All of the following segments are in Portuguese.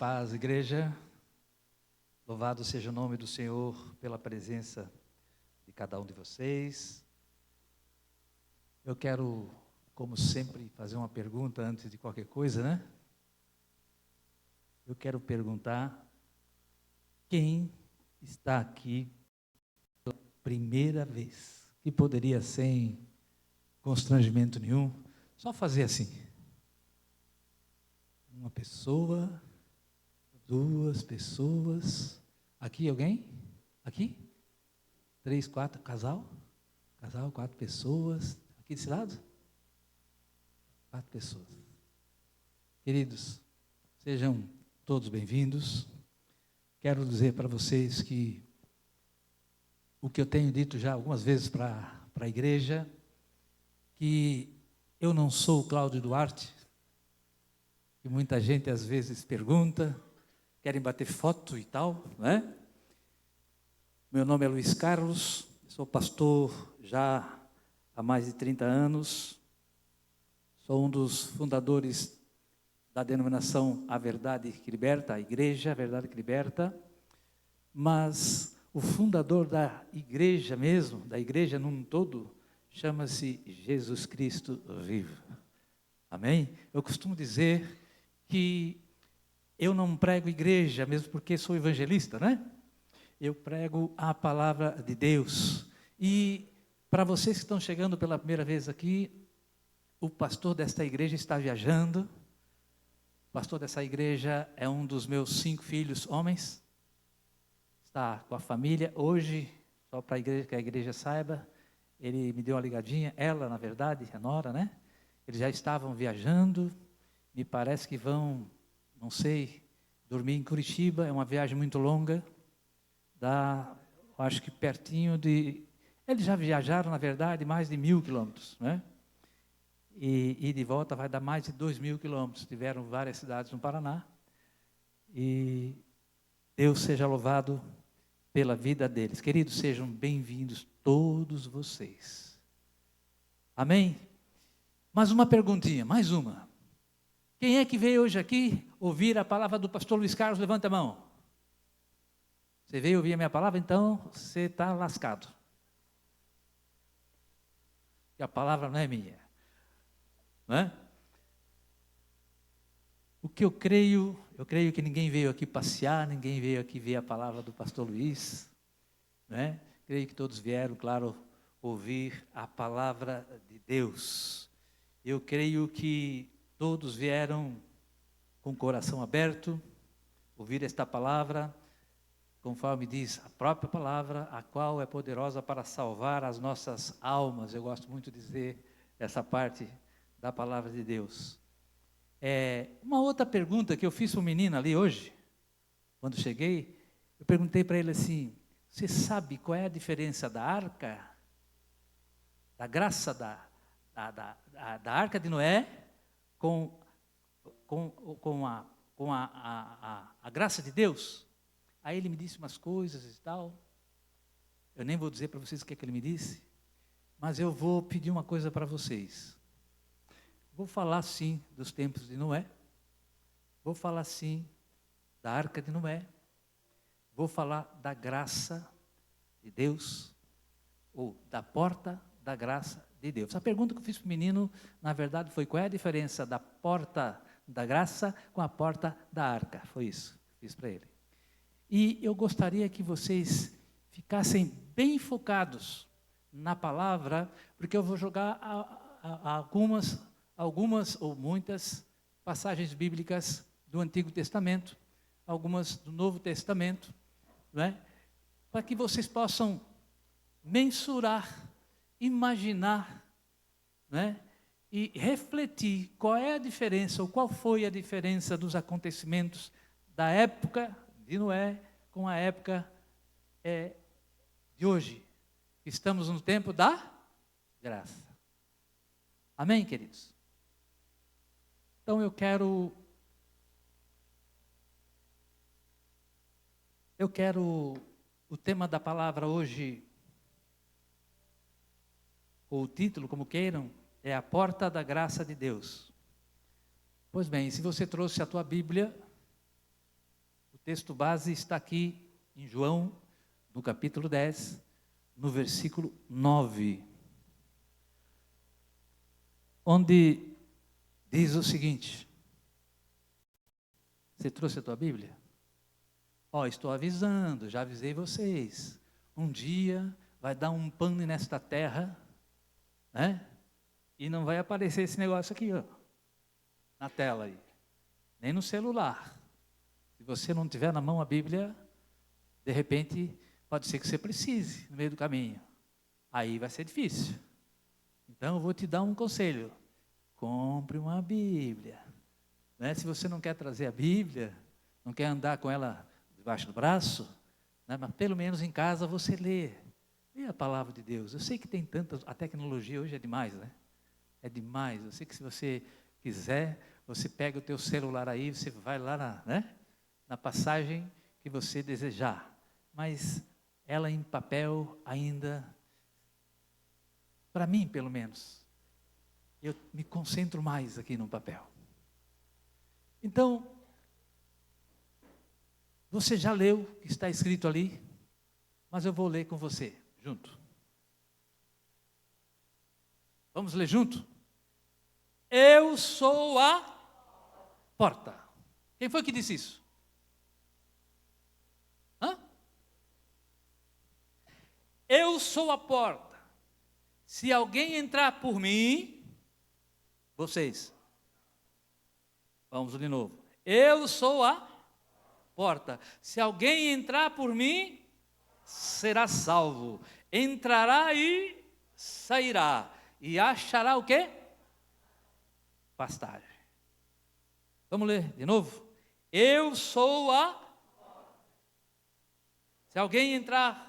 paz, igreja. Louvado seja o nome do Senhor pela presença de cada um de vocês. Eu quero, como sempre, fazer uma pergunta antes de qualquer coisa, né? Eu quero perguntar: quem está aqui pela primeira vez? Que poderia, sem constrangimento nenhum, só fazer assim. Uma pessoa, duas pessoas. Aqui alguém? Aqui? 3, 4, casal? Casal, 4 pessoas. Aqui desse lado? 4 pessoas. Queridos, sejam todos bem-vindos. Quero dizer para vocês que o que eu tenho dito já algumas vezes para a igreja, que eu não sou o Cláudio Duarte, que muita gente às vezes pergunta, querem bater foto e tal, né? Meu nome é Luiz Carlos, sou pastor já há mais de 30 anos, sou um dos fundadores da denominação A Verdade que Liberta, a Igreja, a Verdade que Liberta, mas o fundador da igreja mesmo, da igreja num todo, chama-se Jesus Cristo Vivo. Amém? Eu costumo dizer que eu não prego igreja, mesmo porque sou evangelista, né? Eu prego a palavra de Deus. E para vocês que estão chegando pela primeira vez aqui, o pastor desta igreja está viajando. O pastor dessa igreja é um dos meus 5 filhos homens. Está com a família. Hoje, só para a igreja, que a igreja saiba, ele me deu uma ligadinha, ela, na verdade, a nora, né? Eles já estavam viajando, me parece que vão, não sei, dormir em Curitiba, é uma viagem muito longa, acho que pertinho de... Eles já viajaram, na verdade, mais de 1.000 quilômetros, né? E de volta vai dar mais de 2.000 quilômetros. Tiveram várias cidades no Paraná. E Deus seja louvado pela vida deles. Queridos, sejam bem-vindos todos vocês. Amém? Mais uma perguntinha, mais uma. Quem é que veio hoje aqui ouvir a palavra do pastor Luiz Carlos? Levanta a mão. Você veio ouvir a minha palavra, então você está lascado. E a palavra não é minha. Não é? O que eu creio que ninguém veio aqui passear, ninguém veio aqui ver a palavra do pastor Luiz. Não é? Creio que todos vieram, claro, ouvir a palavra de Deus. Eu creio que todos vieram com o coração aberto, ouvir esta palavra, conforme diz a própria palavra, a qual é poderosa para salvar as nossas almas. Eu gosto muito de dizer essa parte da palavra de Deus. Uma outra pergunta que eu fiz para o menino ali hoje, quando cheguei, eu perguntei para ele assim: você sabe qual é a diferença da arca, da graça da arca de Noé com a graça de Deus? Aí ele me disse umas coisas e tal. Eu nem vou dizer para vocês o que é que ele me disse, mas eu vou pedir uma coisa para vocês. Vou falar sim dos tempos de Noé, vou falar sim da arca de Noé, vou falar da graça de Deus, ou da porta da graça de Deus. A pergunta que eu fiz para o menino, na verdade, foi: qual é a diferença da porta da graça com a porta da arca? Foi isso que eu fiz para ele. E eu gostaria que vocês ficassem bem focados na palavra, porque eu vou jogar algumas ou muitas passagens bíblicas do Antigo Testamento, algumas do Novo Testamento, não é? Para que vocês possam mensurar, imaginar, não é? E refletir qual é a diferença, ou qual foi a diferença dos acontecimentos da época de Noé com a época de hoje. Estamos no tempo da graça. Amém, queridos? Então eu quero o tema da palavra hoje, ou o título, como queiram, é a porta da graça de Deus. Pois bem, se você trouxe a tua Bíblia, texto base está aqui em João, no capítulo 10, no versículo 9. Onde diz o seguinte: você trouxe a tua Bíblia? Estou avisando, já avisei vocês. Um dia vai dar um pane nesta terra, né? E não vai aparecer esse negócio aqui, na tela aí, nem no celular. Se você não tiver na mão a Bíblia, de repente, pode ser que você precise no meio do caminho. Aí vai ser difícil. Então, eu vou te dar um conselho. Compre uma Bíblia. Né? Se você não quer trazer a Bíblia, não quer andar com ela debaixo do braço, né? Mas pelo menos em casa você lê. Lê a palavra de Deus. Eu sei que tem tantas, a tecnologia hoje é demais, né? É demais. Eu sei que se você quiser, você pega o teu celular aí, você vai lá na passagem que você desejar. Mas ela em papel ainda, para mim pelo menos, eu me concentro mais aqui no papel. Então, você já leu o que está escrito ali, mas eu vou ler com você, junto. Vamos ler junto? Eu sou a porta. Quem foi que disse isso? Eu sou a porta. Se alguém entrar por mim, vocês. Vamos de novo. Eu sou a porta. Se alguém entrar por mim, será salvo. Entrará e sairá. E achará o quê? Pastagem. Vamos ler de novo. Eu sou a porta. Se alguém entrar,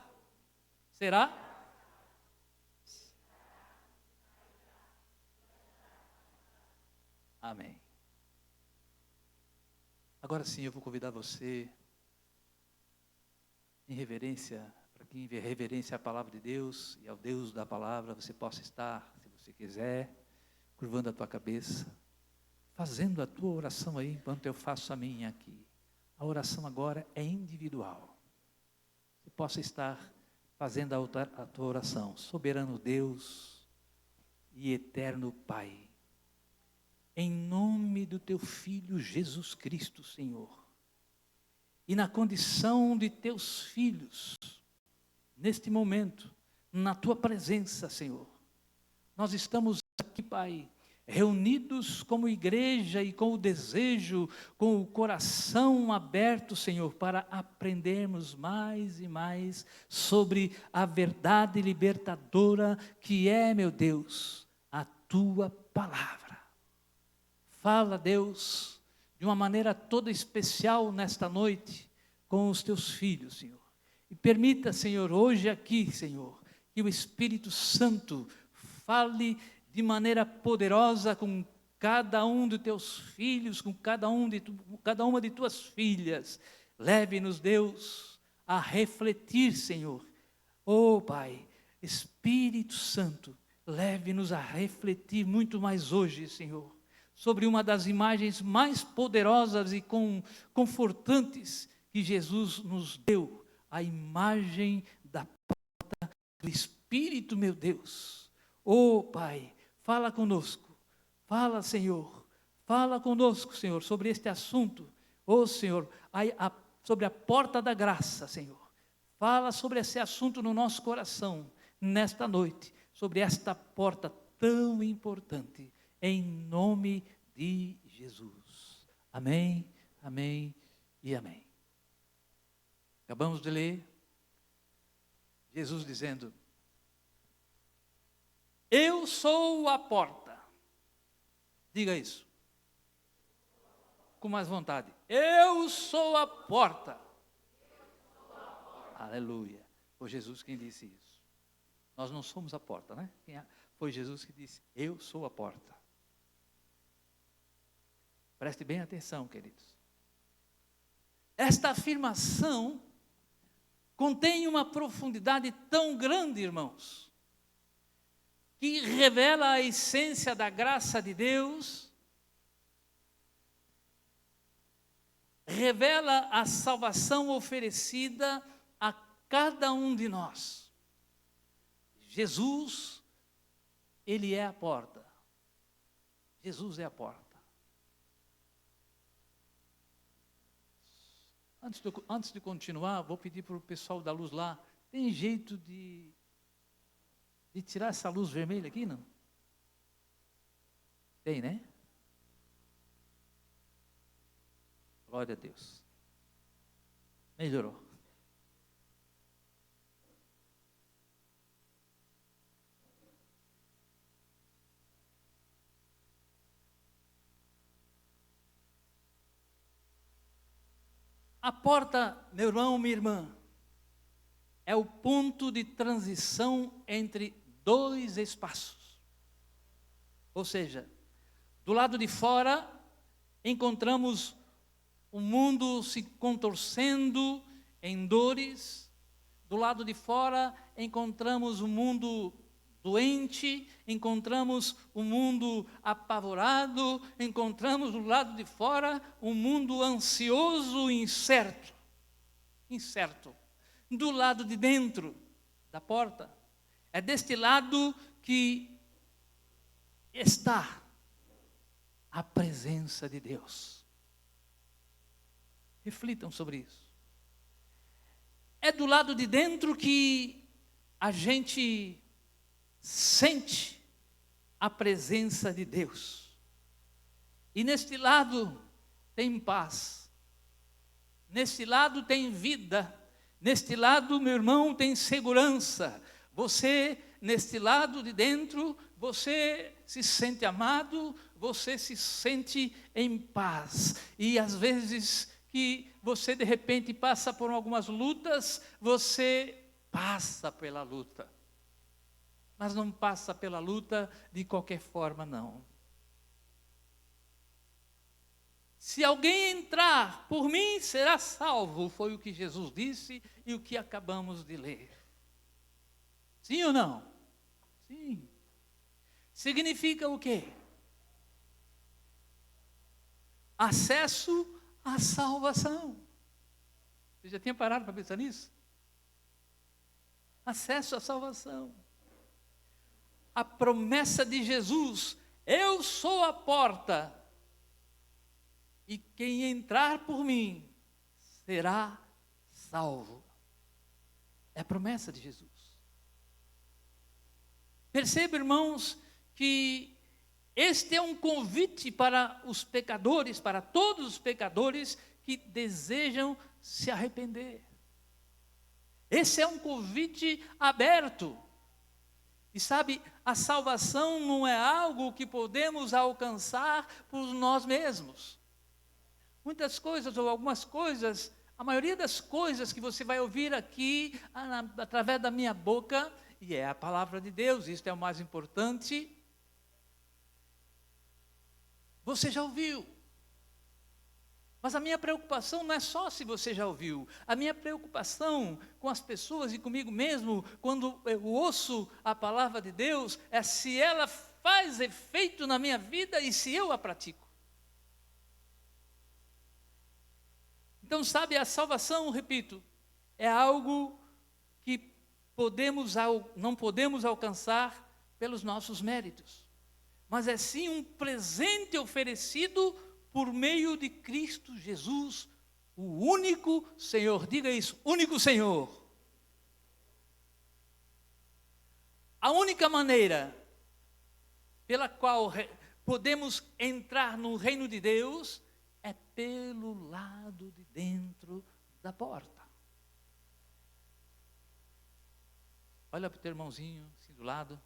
será? Amém. Agora sim, eu vou convidar você, em reverência, para que em reverência à palavra de Deus e ao Deus da palavra, você possa estar, se você quiser, curvando a tua cabeça, fazendo a tua oração aí, enquanto eu faço a minha aqui. A oração agora é individual. Você possa estar fazendo a tua oração. Soberano Deus e eterno Pai, em nome do teu Filho Jesus Cristo, Senhor, e na condição de teus filhos, neste momento, na tua presença, Senhor, nós estamos aqui, Pai, reunidos como igreja e com o desejo, com o coração aberto, Senhor, para aprendermos mais e mais sobre a verdade libertadora que é, meu Deus, a tua palavra. Fala, Deus, de uma maneira toda especial nesta noite com os teus filhos, Senhor. E permita, Senhor, hoje aqui, Senhor, que o Espírito Santo fale de maneira poderosa com cada um dos teus filhos, com cada uma de tuas filhas. Leve-nos, Deus, a refletir, Senhor. Oh, Pai, Espírito Santo, leve-nos a refletir muito mais hoje, Senhor, sobre uma das imagens mais poderosas e confortantes que Jesus nos deu, a imagem da porta do Espírito, meu Deus. Oh, Pai, fala conosco, fala, Senhor, fala conosco, Senhor, sobre este assunto. Oh, Senhor, sobre a porta da graça, Senhor. Fala sobre esse assunto no nosso coração, nesta noite, sobre esta porta tão importante, em nome de Jesus. Amém, amém e amém. Acabamos de ler Jesus dizendo: eu sou a porta. Diga isso com mais vontade. Eu sou a porta. Aleluia. Foi Jesus quem disse isso. Nós não somos a porta, né? Foi Jesus que disse: eu sou a porta. Preste bem atenção, queridos. Esta afirmação contém uma profundidade tão grande, irmãos, que revela a essência da graça de Deus, revela a salvação oferecida a cada um de nós. Jesus, Ele é a porta. Jesus é a porta. Antes de continuar, vou pedir para o pessoal da luz lá, tem jeito de tirar essa luz vermelha aqui, não? Tem, né? Glória a Deus. Melhorou. A porta, meu irmão, minha irmã, é o ponto de transição entre dois espaços. Ou seja, do lado de fora, encontramos o mundo se contorcendo em dores. Do lado de fora, encontramos o mundo doente, encontramos o mundo apavorado, encontramos do lado de fora um mundo ansioso e incerto. Do lado de dentro da porta, é deste lado que está a presença de Deus. Reflitam sobre isso. É do lado de dentro que a gente sente a presença de Deus. E neste lado tem paz. Neste lado tem vida. Neste lado, meu irmão, tem segurança. Você, neste lado de dentro, você se sente amado, você se sente em paz. E às vezes que você de repente passa por algumas lutas, você passa pela luta. Mas não passa pela luta de qualquer forma, não. Se alguém entrar por mim, será salvo, foi o que Jesus disse e o que acabamos de ler. Sim ou não? Sim. Significa o quê? Acesso à salvação. Você já tinha parado para pensar nisso? Acesso à salvação. A promessa de Jesus, eu sou a porta, e quem entrar por mim será salvo. É a promessa de Jesus. Perceba, irmãos, que este é um convite para os pecadores, para todos os pecadores que desejam se arrepender. Esse é um convite aberto. E sabe, a salvação não é algo que podemos alcançar por nós mesmos. Muitas coisas, ou algumas coisas, a maioria das coisas que você vai ouvir aqui, através da minha boca, e é a palavra de Deus, isto é o mais importante, você já ouviu. Mas a minha preocupação não é só se você já ouviu. A minha preocupação com as pessoas e comigo mesmo, quando eu ouço a palavra de Deus, é se ela faz efeito na minha vida e se eu a pratico. Então, sabe, a salvação, repito, é algo que não podemos alcançar pelos nossos méritos. Mas é sim um presente oferecido por meio de Cristo Jesus, o único Senhor. Diga isso, único Senhor. A única maneira pela qual podemos entrar no reino de Deus é pelo lado de dentro da porta. Olha para o teu irmãozinho, assim do lado,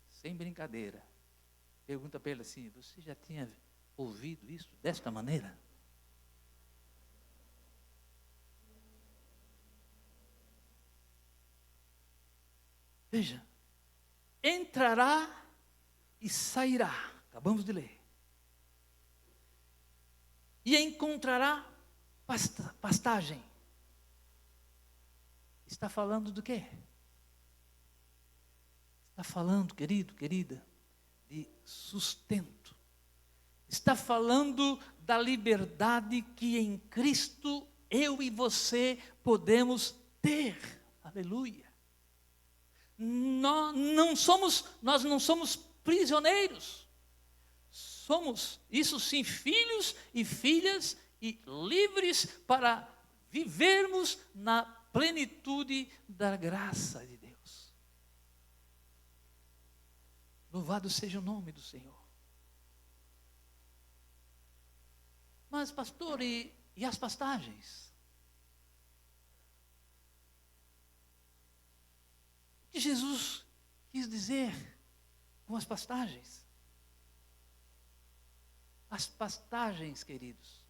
sem brincadeira. Pergunta para ele assim, você já tinha ouvido isso desta maneira? Veja, entrará e sairá, acabamos de ler, e encontrará pastagem. Está falando do quê? Está falando, querido, querida, de sustento, Está falando da liberdade que em Cristo eu e você podemos ter. Aleluia. Nós não somos prisioneiros. Somos, isso sim, filhos e filhas e livres para vivermos na plenitude da graça de Deus. Louvado seja o nome do Senhor. Mas, pastor, e as pastagens? O que Jesus quis dizer com as pastagens? As pastagens, queridos,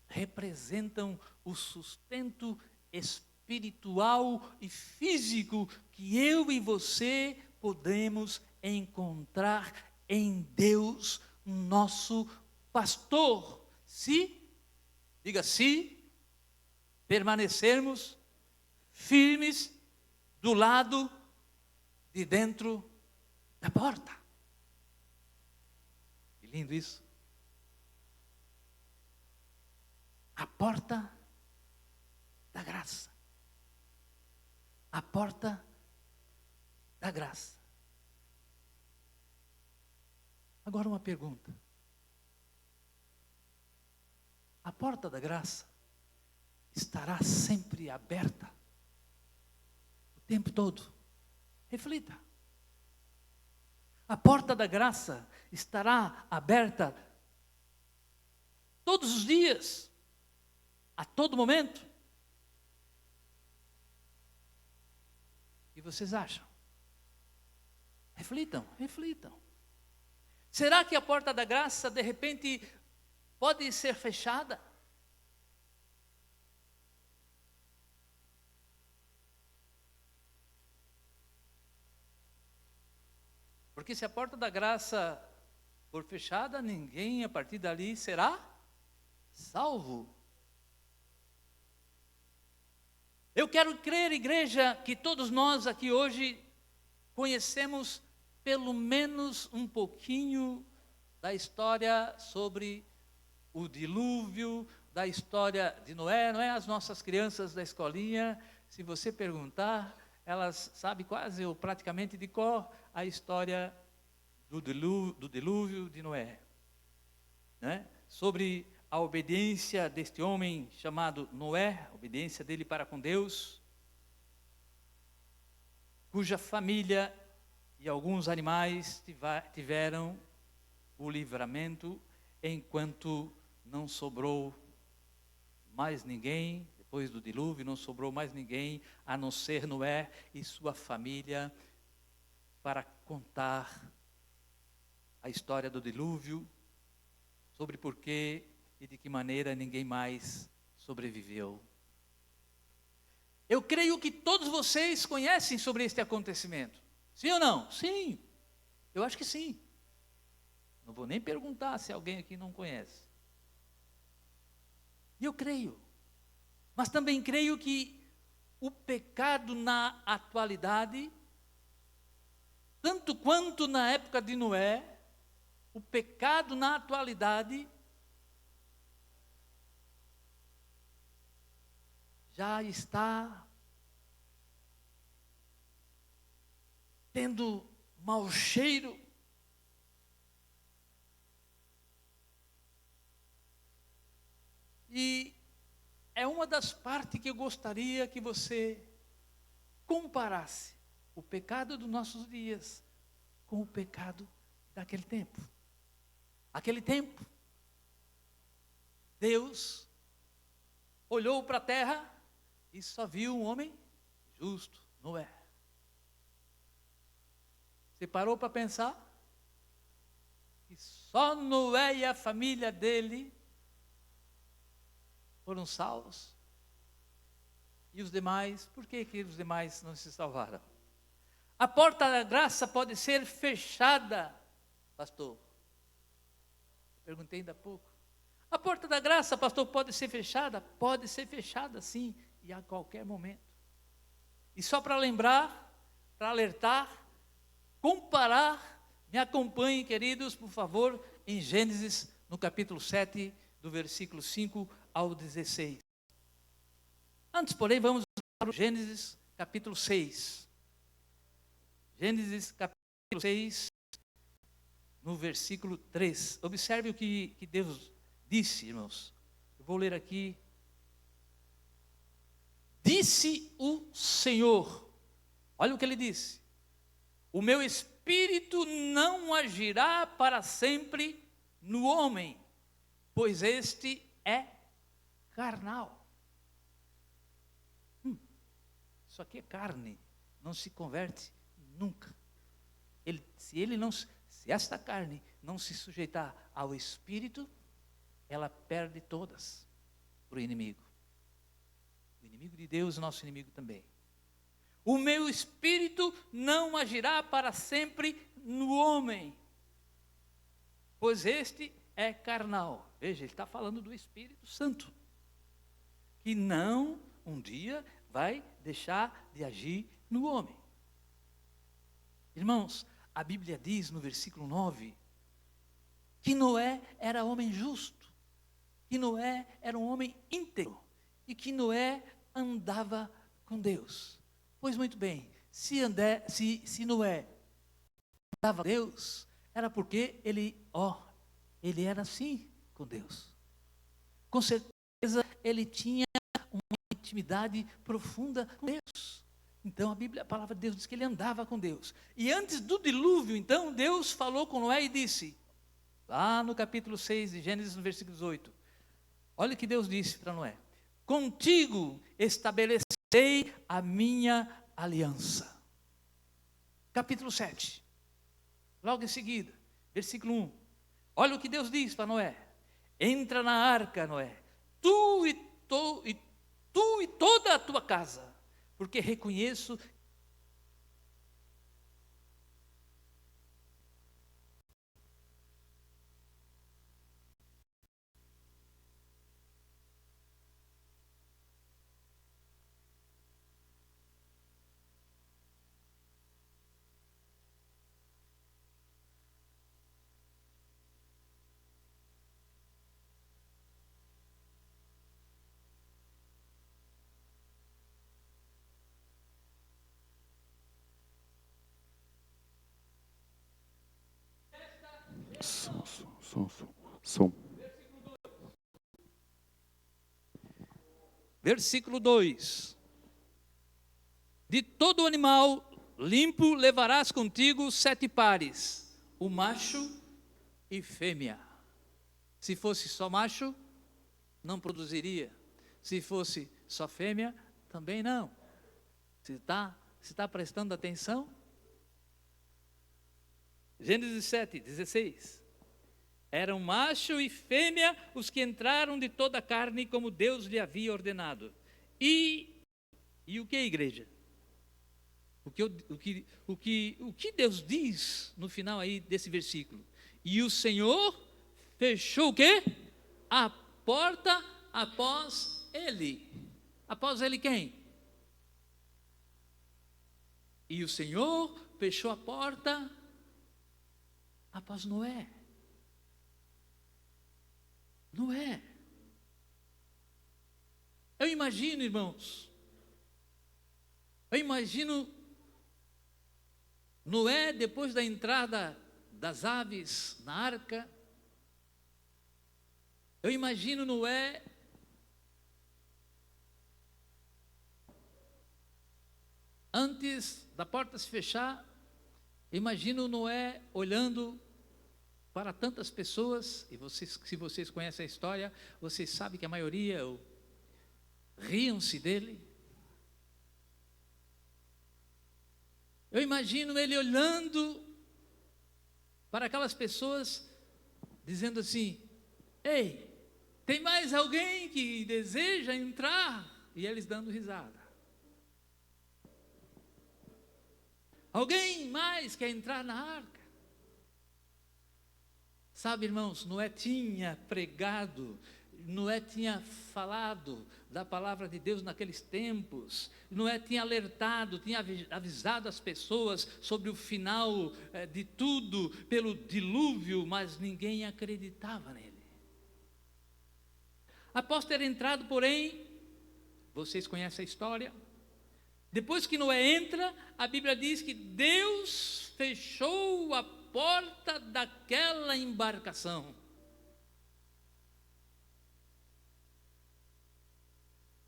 representam o sustento espiritual e físico que eu e você podemos encontrar em Deus, nosso pastor. Se permanecermos firmes do lado de dentro da porta. Que lindo isso. A porta da graça. A porta da graça. Agora uma pergunta. A porta da graça estará sempre aberta o tempo todo. Reflita. A porta da graça estará aberta todos os dias, a todo momento. O que vocês acham? Reflitam. Será que a porta da graça, de repente, pode ser fechada? Porque se a porta da graça for fechada, ninguém a partir dali será salvo. Eu quero crer, igreja, que todos nós aqui hoje conhecemos pelo menos um pouquinho da história sobre o dilúvio, da história de Noé. Não é? As nossas crianças da escolinha, se você perguntar, elas sabem quase ou praticamente de cor a história do dilúvio de Noé. Né? Sobre a obediência deste homem chamado Noé, a obediência dele para com Deus, cuja família e alguns animais tiveram o livramento, enquanto não sobrou mais ninguém, depois do dilúvio não sobrou mais ninguém, a não ser Noé e sua família, para contar a história do dilúvio, sobre por que e de que maneira ninguém mais sobreviveu. Eu creio que todos vocês conhecem sobre este acontecimento. Sim ou não? Sim. Eu acho que sim. Não vou nem perguntar se alguém aqui não conhece. E eu creio. Mas também creio que o pecado na atualidade, tanto quanto na época de Noé, o pecado na atualidade já está tendo mau cheiro. E é uma das partes que eu gostaria que você comparasse o pecado dos nossos dias com o pecado daquele tempo. Aquele tempo, Deus olhou para a terra e só viu um homem justo, Noé. Você parou para pensar que só Noé e a família dele foram salvos? E os demais, por que os demais não se salvaram? A porta da graça pode ser fechada, pastor. Perguntei ainda há pouco. A porta da graça, pastor, pode ser fechada? Pode ser fechada, sim, e a qualquer momento. E só para lembrar, para alertar, comparar, me acompanhem, queridos, por favor, em Gênesis no capítulo 7, do versículo 5 ao 16. Antes, porém, vamos para o Gênesis capítulo 6. Gênesis capítulo 6, no versículo 3. Observe o que Deus disse, irmãos. Eu vou ler aqui. Disse o Senhor, olha o que ele disse: o meu espírito não agirá para sempre no homem, pois este é carnal. Isso aqui é carne, não se converte nunca. Se esta carne não se sujeitar ao espírito, ela perde todas para o inimigo. O inimigo de Deus, nosso inimigo também. O meu espírito não agirá para sempre no homem, pois este é carnal. Veja, ele está falando do Espírito Santo, que não, um dia, vai deixar de agir no homem. Irmãos, a Bíblia diz no versículo 9, que Noé era homem justo, que Noé era um homem íntegro, e que Noé andava com Deus. Pois muito bem, se Noé andava com Deus, era porque ele era assim com Deus. Com certeza ele tinha uma intimidade profunda com Deus. Então a palavra de Deus diz que ele andava com Deus. E antes do dilúvio, então, Deus falou com Noé e disse, lá no capítulo 6 de Gênesis, no versículo 18, olha o que Deus disse para Noé: contigo estabelecerei a minha aliança. Capítulo 7, logo em seguida, versículo 1, olha o que Deus diz para Noé: entra na arca, Noé, tu e toda a tua casa, porque reconheço Som. Versículo 2: de todo animal limpo levarás contigo 7 pares, o macho e fêmea. Se fosse só macho, não produziria. Se fosse só fêmea, também não. Se está prestando atenção? Gênesis 7, 16. Eram macho e fêmea os que entraram de toda a carne, como Deus lhe havia ordenado. E o que, igreja? O que Deus diz no final aí desse versículo? E o Senhor fechou o quê? A porta após ele. Após ele quem? E o Senhor fechou a porta após Noé. Noé. Eu imagino, irmãos, Noé, depois da entrada das aves na arca, eu imagino Noé antes da porta se fechar, imagino Noé olhando para tantas pessoas, e se vocês conhecem a história, vocês sabem que a maioria riam-se dele. Eu imagino ele olhando para aquelas pessoas, dizendo assim: ei, tem mais alguém que deseja entrar? E eles dando risada. Alguém mais quer entrar na arca? Sabe, irmãos, Noé tinha pregado, Noé tinha falado da palavra de Deus naqueles tempos, Noé tinha alertado, tinha avisado as pessoas sobre o final de tudo pelo dilúvio, mas ninguém acreditava nele. Após ter entrado, porém, vocês conhecem a história, depois que Noé entra, a Bíblia diz que Deus fechou a porta daquela embarcação.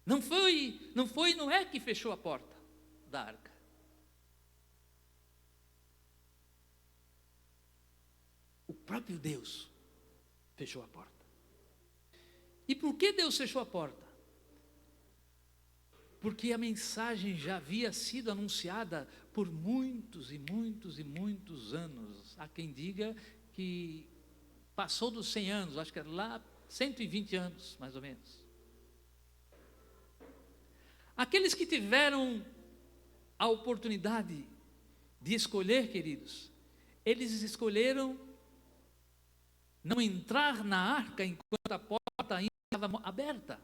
Não foi Noé que fechou a porta da arca. O próprio Deus fechou a porta. E por que Deus fechou a porta? Porque a mensagem já havia sido anunciada por muitos e muitos e muitos anos. Há quem diga que passou dos 100 anos, acho que era lá 120 anos, mais ou menos. Aqueles que tiveram a oportunidade de escolher, queridos, eles escolheram não entrar na arca enquanto a porta ainda estava aberta.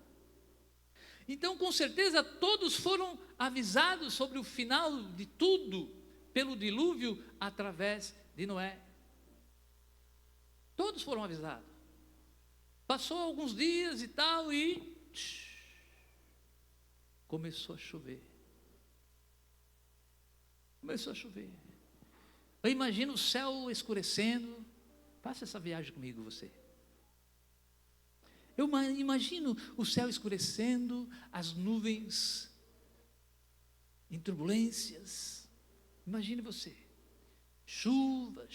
Então, com certeza, todos foram avisados sobre o final de tudo pelo dilúvio através de Noé. Todos foram avisados. Passou alguns dias e tal e começou a chover. Começou a chover. Eu imagino o céu escurecendo. Faça essa viagem comigo, você. Eu imagino o céu escurecendo, as nuvens em turbulências. Imagine você. Chuva,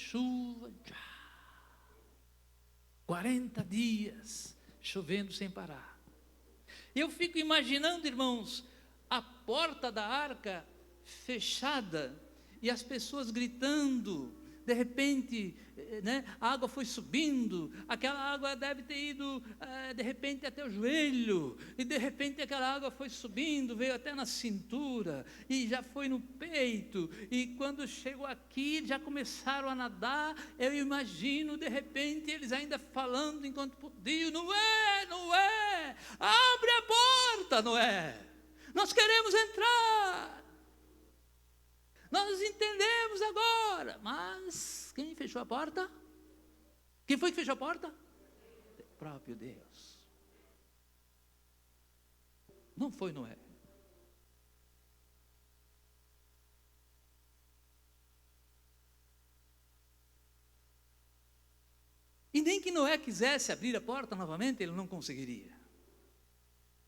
40 dias chovendo sem parar. Eu fico imaginando, irmãos, a porta da arca fechada e as pessoas gritando. De repente, a água foi subindo, aquela água deve ter ido, de repente, até o joelho, e de repente aquela água foi subindo, veio até na cintura, e já foi no peito, e quando chegou aqui, já começaram a nadar. Eu imagino, de repente, eles ainda falando enquanto podiam: Noé, abre a porta, Noé, nós queremos entrar. Nós entendemos agora, mas quem fechou a porta? Quem foi que fechou a porta? O próprio Deus. Não foi Noé. E nem que Noé quisesse abrir a porta novamente, ele não conseguiria.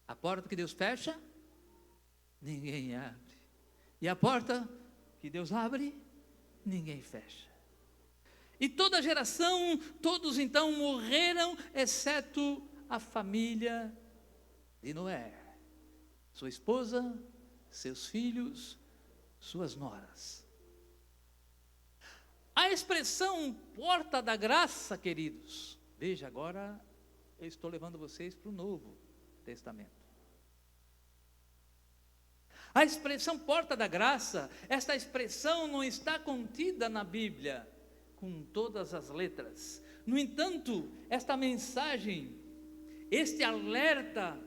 A porta que Deus fecha, ninguém abre. E a porta que Deus abre, ninguém fecha. E toda a geração, todos então morreram, exceto a família de Noé. Sua esposa, seus filhos, suas noras. A expressão porta da graça, queridos, veja, agora eu estou levando vocês para o Novo Testamento. A expressão porta da graça, esta expressão não está contida na Bíblia com todas as letras. No entanto, esta mensagem, este alerta,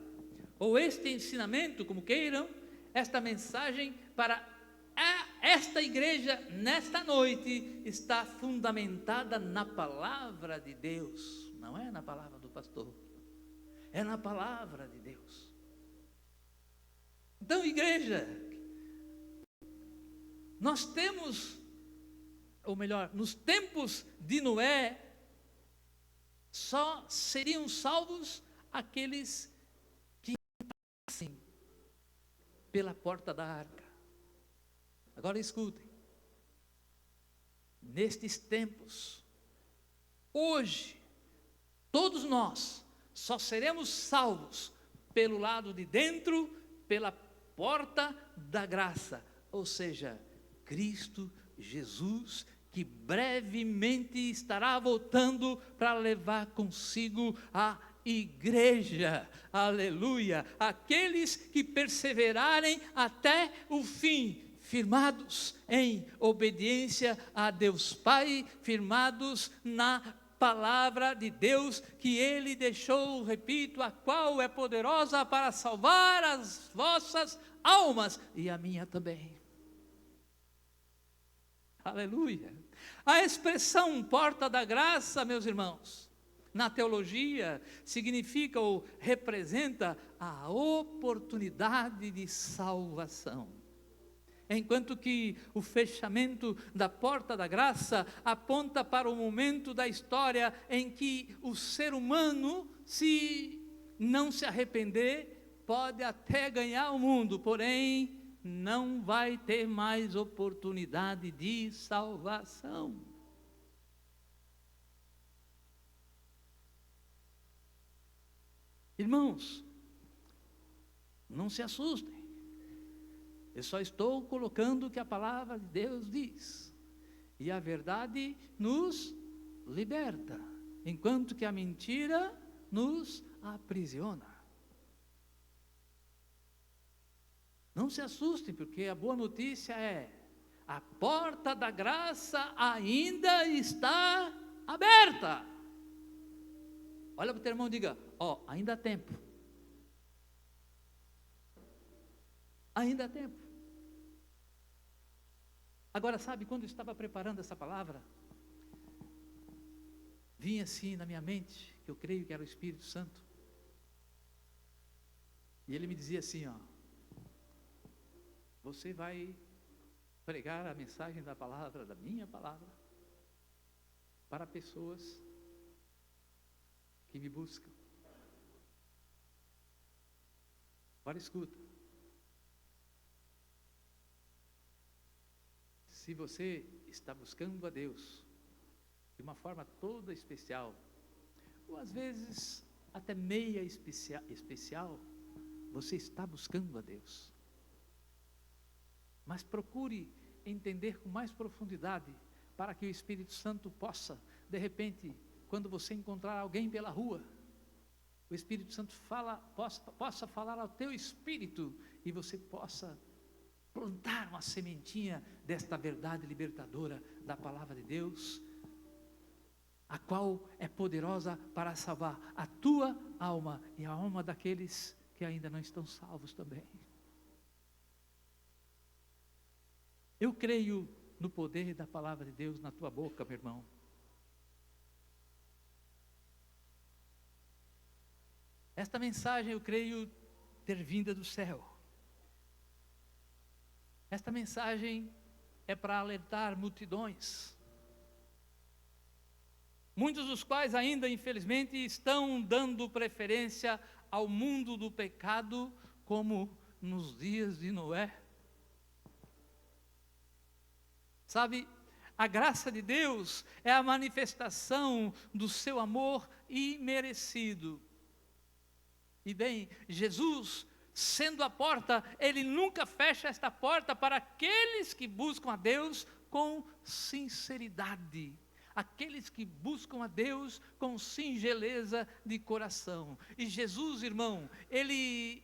ou este ensinamento, como queiram, esta mensagem para esta igreja, nesta noite, está fundamentada na palavra de Deus. Não é na palavra do pastor, é na palavra de Deus. Então, igreja, nós temos, ou melhor, nos tempos de Noé, só seriam salvos aqueles que entrassem pela porta da arca. Agora escutem, nestes tempos, hoje, todos nós só seremos salvos pelo lado de dentro, pela porta da graça, ou seja, Cristo Jesus, que brevemente estará voltando para levar consigo a igreja, aleluia, aqueles que perseverarem até o fim, firmados em obediência a Deus Pai, firmados na palavra de Deus que Ele deixou, repito, a qual é poderosa para salvar as vossas almas e a minha também. Aleluia. A expressão porta da graça, meus irmãos, na teologia, significa ou representa a oportunidade de salvação. Enquanto que o fechamento da porta da graça aponta para o momento da história em que o ser humano, se não se arrepender, pode até ganhar o mundo, porém não vai ter mais oportunidade de salvação. Irmãos, não se assustem. Eu só estou colocando o que a palavra de Deus diz. E a verdade nos liberta, enquanto que a mentira nos aprisiona. Não se assustem, porque a boa notícia é: a porta da graça ainda está aberta. Olha para o teu irmão e diga: ainda há tempo. Ainda há tempo. Agora, sabe, quando eu estava preparando essa palavra, vinha assim na minha mente, que eu creio que era o Espírito Santo, e ele me dizia assim, você vai pregar a mensagem da palavra, da minha palavra, para pessoas que me buscam. Agora escuta. Se você está buscando a Deus de uma forma toda especial, ou às vezes até meia especial, você está buscando a Deus. Mas procure entender com mais profundidade, para que o Espírito Santo possa, de repente, quando você encontrar alguém pela rua, o Espírito Santo possa falar ao teu espírito, e você possa plantar uma sementinha desta verdade libertadora da palavra de Deus, a qual é poderosa para salvar a tua alma e a alma daqueles que ainda não estão salvos também. Eu creio no poder da palavra de Deus na tua boca, meu irmão. Esta mensagem eu creio ter vinda do céu. Esta mensagem é para alertar multidões, muitos dos quais ainda, infelizmente, estão dando preferência ao mundo do pecado, como nos dias de Noé. Sabe, a graça de Deus é a manifestação do seu amor imerecido. E bem, Jesus, sendo a porta, Ele nunca fecha esta porta para aqueles que buscam a Deus com sinceridade. Aqueles que buscam a Deus com singeleza de coração. E Jesus, irmão, Ele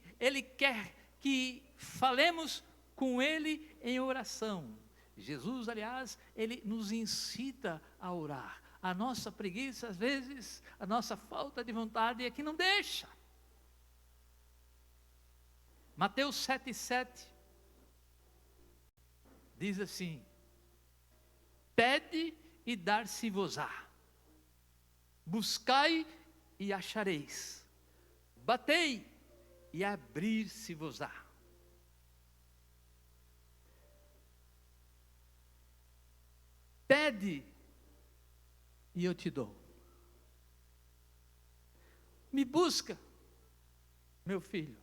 quer que falemos com Ele em oração. Jesus, aliás, Ele nos incita a orar. A nossa preguiça, às vezes, a nossa falta de vontade é que não deixa. Mateus 7,7 diz assim: pede e dar-se-vos-á, buscai e achareis, batei e abrir-se-vos-á. Pede e eu te dou. Me busca, meu filho,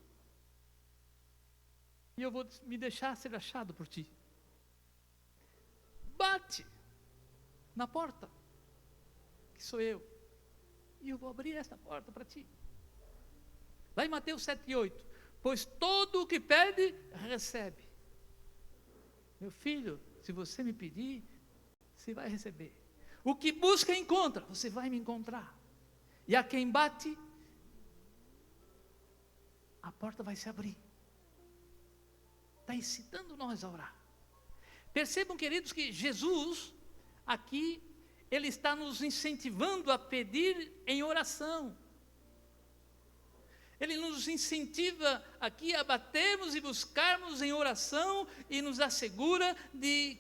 e eu vou me deixar ser achado por ti. Bate na porta, que sou eu, e eu vou abrir esta porta para ti. Lá em Mateus 7,8, pois todo o que pede, recebe. Meu filho, se você me pedir, você vai receber. O que busca, encontra, você vai me encontrar. E a quem bate, a porta vai se abrir. Está incitando nós a orar. Percebam, queridos, que Jesus, aqui, Ele está nos incentivando a pedir em oração. Ele nos incentiva aqui a batermos e buscarmos em oração, e nos assegura de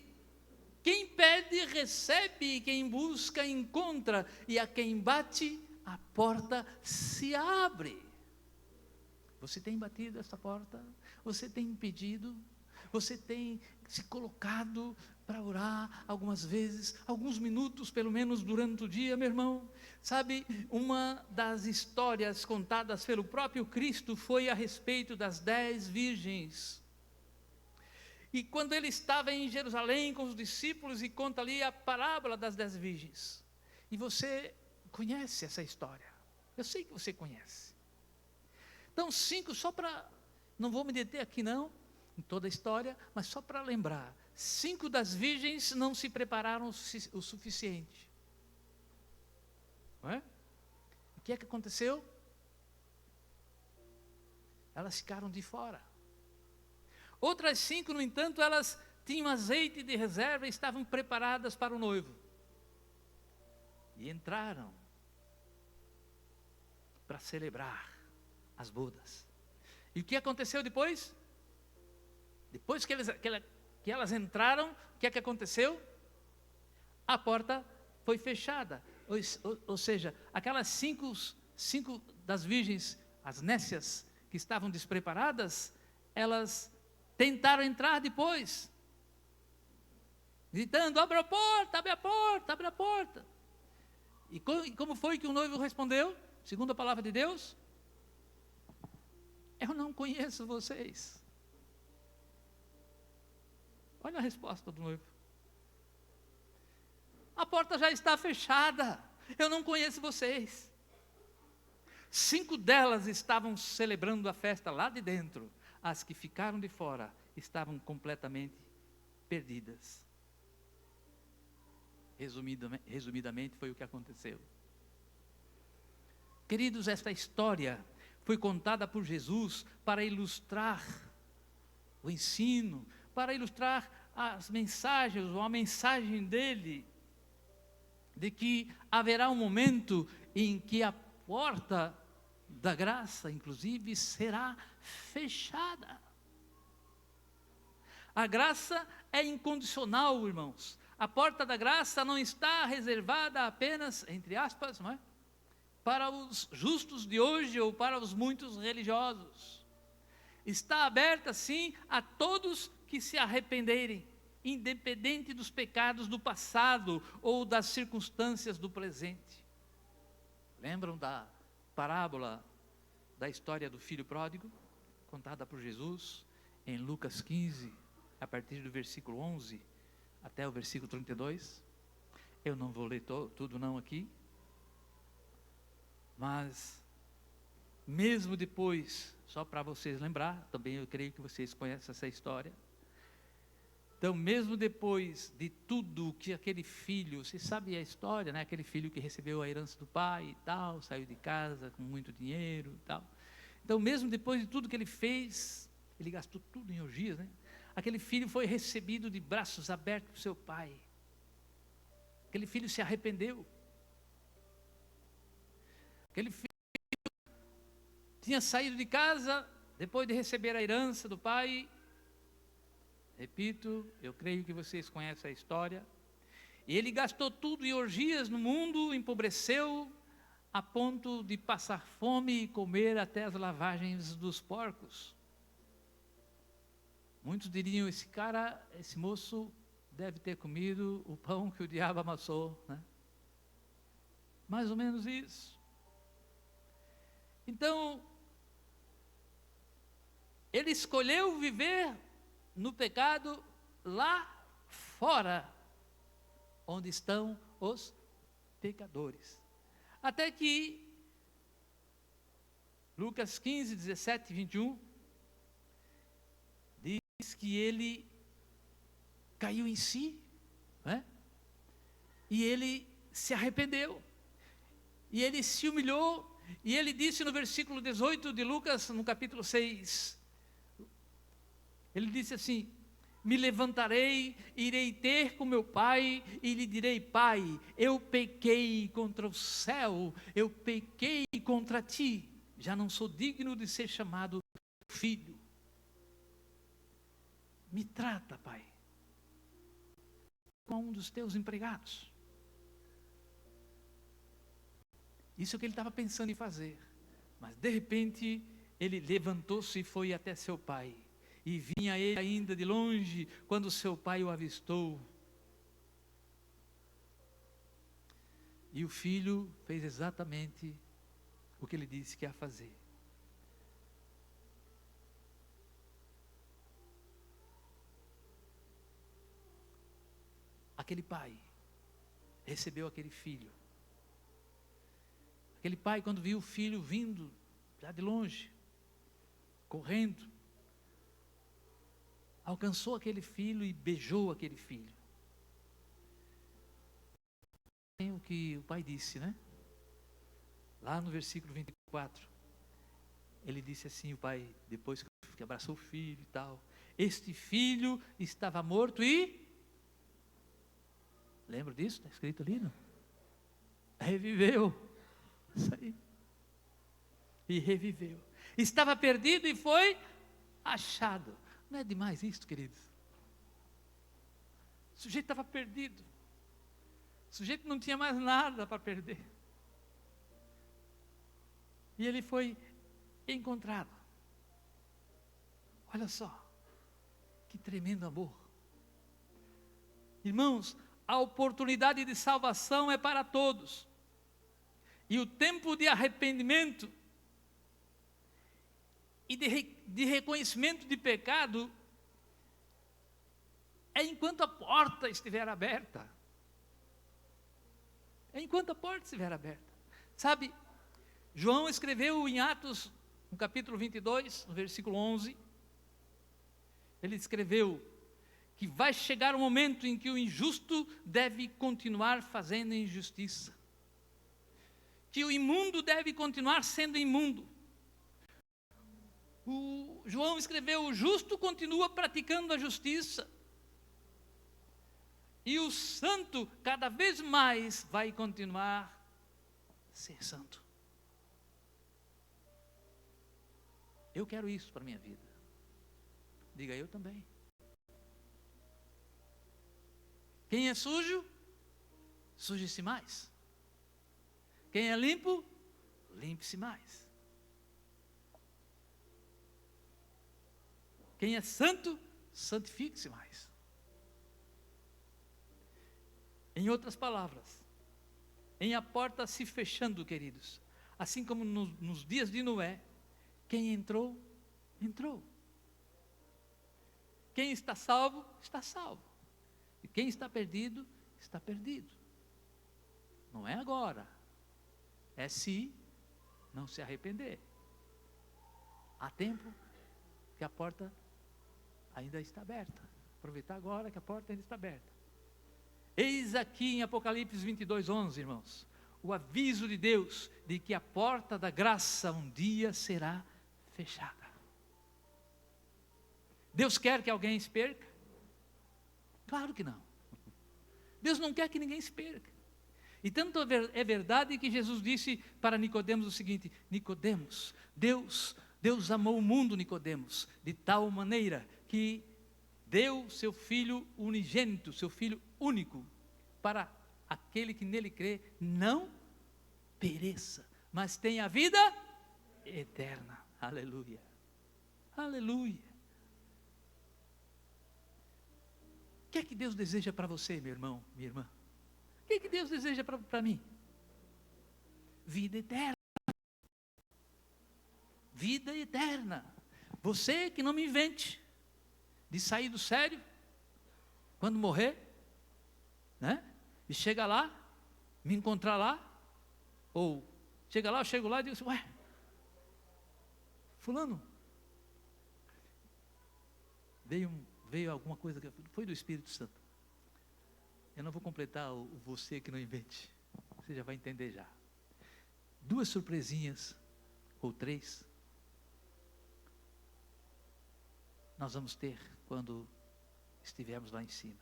quem pede, recebe, e quem busca, encontra, e a quem bate, a porta se abre. Você tem batido essa porta? Você tem impedido? Você tem se colocado para orar algumas vezes, alguns minutos pelo menos durante o dia, meu irmão? Sabe, uma das histórias contadas pelo próprio Cristo foi a respeito das 10 virgens. E quando ele estava em Jerusalém com os discípulos e conta ali a parábola das 10 virgens. E você conhece essa história. Eu sei que você conhece. Então 5, só para, não vou me deter aqui não, em toda a história, mas só para lembrar. 5 das virgens não se prepararam o suficiente. Não é? O que é que aconteceu? Elas ficaram de fora. Outras 5, no entanto, elas tinham azeite de reserva e estavam preparadas para o noivo. E entraram para celebrar as bodas. E o que aconteceu depois? Depois que elas entraram, o que é que aconteceu? A porta foi fechada. Ou seja, aquelas 5 das virgens, as nécias, que estavam despreparadas, elas tentaram entrar depois, gritando: abre a porta, abre a porta, abre a porta. E como foi que o noivo respondeu, segundo a palavra de Deus? Eu não conheço vocês. Olha a resposta do noivo. A porta já está fechada, eu não conheço vocês. 5 delas estavam celebrando a festa lá de dentro. As que ficaram de fora estavam completamente perdidas. Resumidamente foi o que aconteceu. Queridos, esta história foi contada por Jesus para ilustrar o ensino, para ilustrar as mensagens, ou a mensagem dele, de que haverá um momento em que a porta da graça, inclusive, será fechada. A graça é incondicional, irmãos. A porta da graça não está reservada apenas, entre aspas, não é? Para os justos de hoje ou para os muitos religiosos. Está aberta, sim, a todos que se arrependerem, independente dos pecados do passado ou das circunstâncias do presente. Lembram da parábola da história do filho pródigo, contada por Jesus em Lucas 15, a partir do versículo 11 até o versículo 32. Eu não vou ler tudo não aqui, mas mesmo depois, só para vocês lembrar, também eu creio que vocês conhecem essa história. Então, mesmo depois de tudo que aquele filho, você sabe a história, né? Aquele filho que recebeu a herança do pai e tal, saiu de casa com muito dinheiro e tal. Então, mesmo depois de tudo que ele fez, ele gastou tudo em orgias, né? Aquele filho foi recebido de braços abertos por seu pai. Aquele filho se arrependeu. Aquele filho tinha saído de casa depois de receber a herança do pai. Repito, eu creio que vocês conhecem a história. E ele gastou tudo em orgias no mundo, empobreceu, a ponto de passar fome e comer até as lavagens dos porcos. Muitos diriam: esse moço deve ter comido o pão que o diabo amassou, né? Mais ou menos isso. Então, ele escolheu viver no pecado lá fora, onde estão os pecadores. Até que Lucas 15, 17 e 21 diz que ele caiu em si, né? E ele se arrependeu, e ele se humilhou, e ele disse no versículo 18 de Lucas, no capítulo 6, ele disse assim: me levantarei, irei ter com meu pai e lhe direi: pai, eu pequei contra o céu, eu pequei contra ti, já não sou digno de ser chamado filho. Me trata, pai, como um dos teus empregados. Isso é o que ele estava pensando em fazer. Mas de repente, ele levantou-se e foi até seu pai. E vinha ele ainda de longe, quando seu pai o avistou. E o filho fez exatamente o que ele disse que ia fazer. Aquele pai recebeu aquele filho. Aquele pai, quando viu o filho vindo já de longe, correndo, alcançou aquele filho e beijou aquele filho. Tem o que o pai disse, né? Lá no versículo 24, ele disse assim, o pai, depois que abraçou o filho e tal, este filho estava morto e... Lembra disso? Está escrito ali, não? Reviveu. Isso aí. E reviveu. Estava perdido e foi achado. Não é demais isso, queridos? O sujeito estava perdido. O sujeito não tinha mais nada para perder. E ele foi encontrado. Olha só. Que tremendo amor. Irmãos, a oportunidade de salvação é para todos. E o tempo de arrependimento e de reconhecimento de pecado é enquanto a porta estiver aberta. É enquanto a porta estiver aberta. Sabe, João escreveu em Atos, no capítulo 22, no versículo 11, ele escreveu que vai chegar o momento em que o injusto deve continuar fazendo injustiça, que o imundo deve continuar sendo imundo. O João escreveu, o justo continua praticando a justiça, e o santo cada vez mais vai continuar a ser santo. Eu quero isso para a minha vida. Diga, eu também. Quem é sujo, suje-se mais. Quem é limpo, limpe-se mais. Quem é santo, santifique-se mais. Em outras palavras, em a porta se fechando, queridos, assim como nos dias de Noé, quem entrou, entrou. Quem está salvo, está salvo. E quem está perdido, está perdido. Não é agora. É se não se arrepender. Há tempo que a porta ainda está aberta. Aproveitar agora que a porta ainda está aberta. Eis aqui em Apocalipse 22, 11, irmãos, o aviso de Deus de que a porta da graça um dia será fechada. Deus quer que alguém se perca? Claro que não. Deus não quer que ninguém se perca. E tanto é verdade que Jesus disse para Nicodemos o seguinte: Nicodemos, Deus amou o mundo, Nicodemos, de tal maneira que deu seu Filho unigênito, seu Filho único, para aquele que nele crê, não pereça, mas tenha vida eterna. Aleluia. Aleluia. O que é que Deus deseja para você, meu irmão, minha irmã? O que é que Deus deseja para mim? Vida eterna. Vida eterna. Você que não me invente de sair do sério quando morrer, né? E chega lá, me encontrar lá, ou chega lá, eu chego lá e digo assim, ué, fulano, veio alguma coisa que foi do Espírito Santo. Eu não vou completar o você que não invente, você já vai entender já. 2 surpresinhas, ou 3, nós vamos ter quando estivermos lá em cima.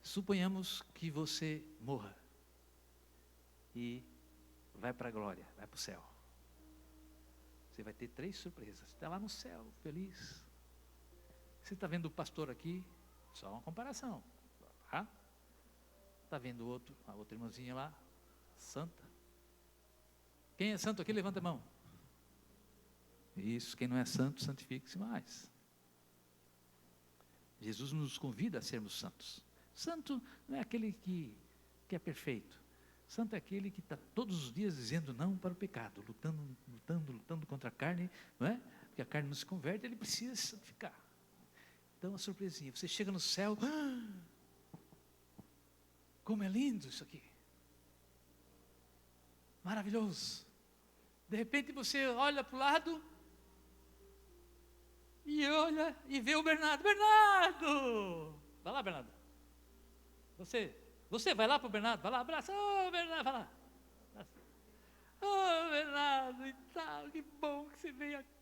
Suponhamos que você morra e vai para a glória, vai para o céu. Você vai ter 3 surpresas. Você está lá no céu, feliz. Você está vendo o pastor aqui, só uma comparação. Tá? Está vendo a outra irmãzinha lá, santa. Quem é santo aqui, levanta a mão. Isso, quem não é santo, santifique-se mais. Jesus nos convida a sermos santos. Santo não é aquele que é perfeito. Santo é aquele que está todos os dias dizendo não para o pecado, lutando contra a carne, não é? Porque a carne não se converte, ele precisa se santificar. Então, a surpresinha, você chega no céu, como é lindo isso aqui. Maravilhoso. De repente você olha para o lado e olha e vê o Bernardo. Bernardo! Vai lá, Bernardo. Você vai lá para o Bernardo, vai lá, abraça. Ô, Bernardo, vai lá. Ô, Bernardo, e tal, que bom que você veio aqui.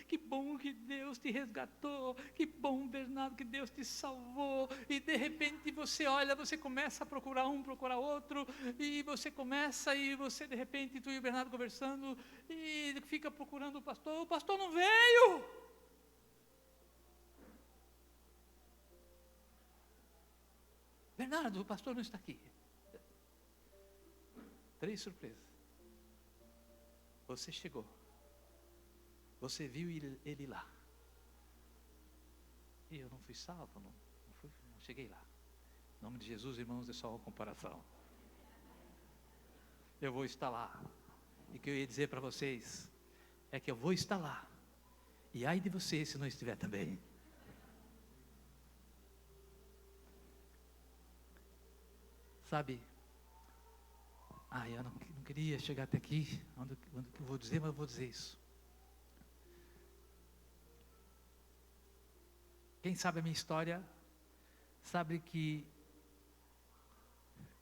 Que bom que Deus te resgatou. Que bom, Bernardo, que Deus te salvou. E de repente você olha, você começa a procurar um, procurar outro. E você de repente, tu e o Bernardo conversando. E fica procurando o pastor não veio. Bernardo, o pastor não está aqui. 3 surpresas. Você chegou. Você viu ele lá. E eu não fui salvo, não cheguei lá. Em nome de Jesus, irmãos, é só uma comparação. Eu vou estar lá. E o que eu ia dizer para vocês é que eu vou estar lá. E ai de você se não estiver também. Sabe, eu não queria chegar até aqui, onde eu vou dizer, mas eu vou dizer isso. Quem sabe a minha história, sabe que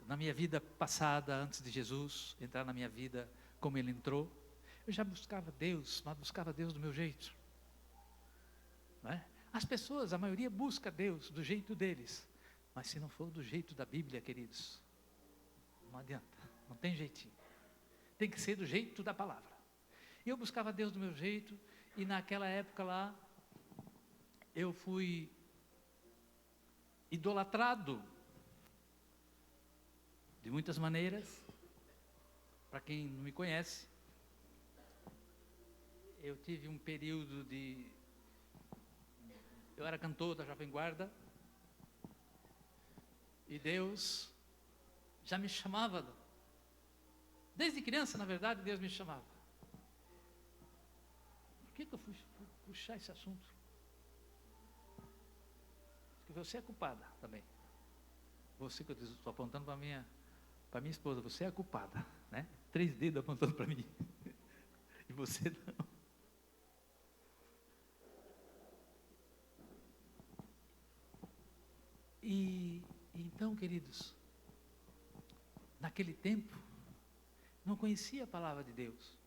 na minha vida passada, antes de Jesus entrar na minha vida, como Ele entrou, eu já buscava Deus, mas buscava Deus do meu jeito. Não é? As pessoas, a maioria busca Deus do jeito deles. Mas se não for do jeito da Bíblia, queridos, não adianta, não tem jeitinho. Tem que ser do jeito da palavra. E eu buscava Deus do meu jeito, e naquela época lá, eu fui idolatrado de muitas maneiras. Para quem não me conhece, eu tive um período eu era cantor da Jovem Guarda, e Deus já me chamava, desde criança, na verdade, Deus me chamava. Por que eu fui puxar esse assunto? Porque você é culpada também. Você que eu estou apontando para minha esposa, você é a culpada, né? 3 dedos apontando para mim. E você não. E então, queridos, naquele tempo, não conhecia a palavra de Deus.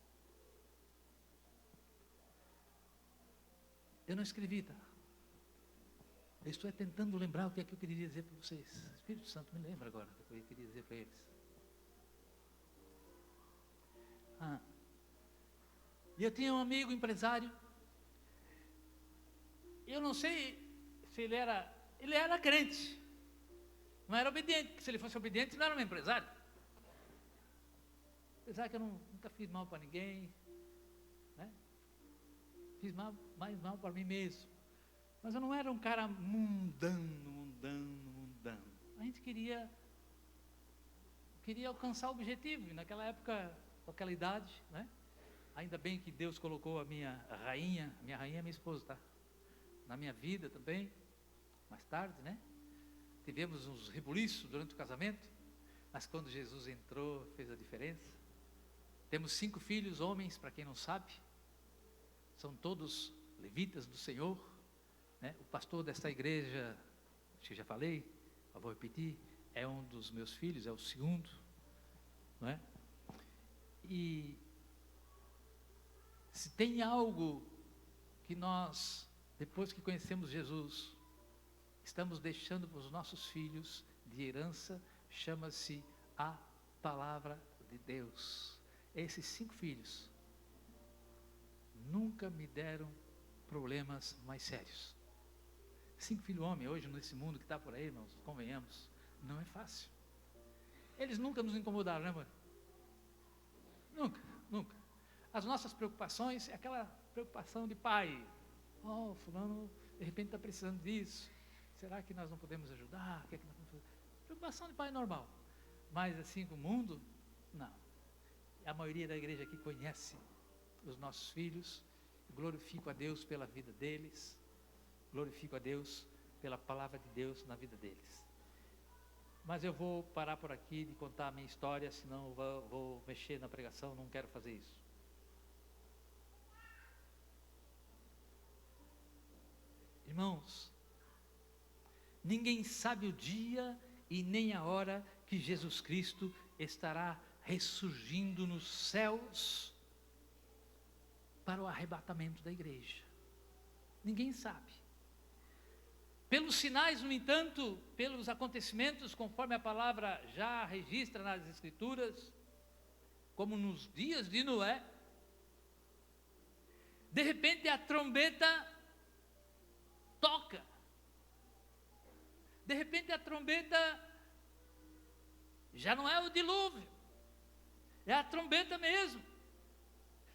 Eu não escrevi, tá? Eu estou tentando lembrar o que é que eu queria dizer para vocês. Espírito Santo, me lembra agora o que eu queria dizer para eles. E eu tinha um amigo empresário. Eu não sei se ele era crente. Não era obediente, porque se ele fosse obediente, não era um empresário. Apesar que eu nunca fiz mal para ninguém, né? Fiz mais mal para mim mesmo. Mas eu não era um cara mundano. A gente queria alcançar o objetivo, e naquela época, com aquela idade, né? Ainda bem que Deus colocou a minha rainha é minha esposa, tá? Na minha vida também, mais tarde, né? Tivemos uns rebuliços durante o casamento, mas quando Jesus entrou, fez a diferença. Temos 5 filhos, homens, para quem não sabe, são todos levitas do Senhor, né? O pastor desta igreja, acho que já falei, mas vou repetir, é um dos meus filhos, é o segundo, não é? E se tem algo que nós, depois que conhecemos Jesus, estamos deixando para os nossos filhos de herança, chama-se a palavra de Deus. Esses 5 filhos nunca me deram problemas mais sérios. 5 filhos homens, hoje nesse mundo que está por aí, irmãos, convenhamos, não é fácil. Eles nunca nos incomodaram, né, mãe? Nunca, nunca. As nossas preocupações é aquela preocupação de pai. Oh, fulano, de repente está precisando disso. Será que nós não podemos ajudar? O que é que nós podemos fazer? Preocupação de pai normal. Mas assim com o mundo, não. A maioria da igreja aqui conhece os nossos filhos. Glorifico a Deus pela vida deles. Glorifico a Deus pela palavra de Deus na vida deles. Mas eu vou parar por aqui de contar a minha história, senão eu vou mexer na pregação, não quero fazer isso. Irmãos, ninguém sabe o dia e nem a hora que Jesus Cristo estará ressurgindo nos céus para o arrebatamento da igreja. Ninguém sabe. Pelos sinais, no entanto, pelos acontecimentos, conforme a palavra já registra nas Escrituras, como nos dias de Noé, de repente a trombeta toca. De repente a trombeta já não é o dilúvio, é a trombeta mesmo.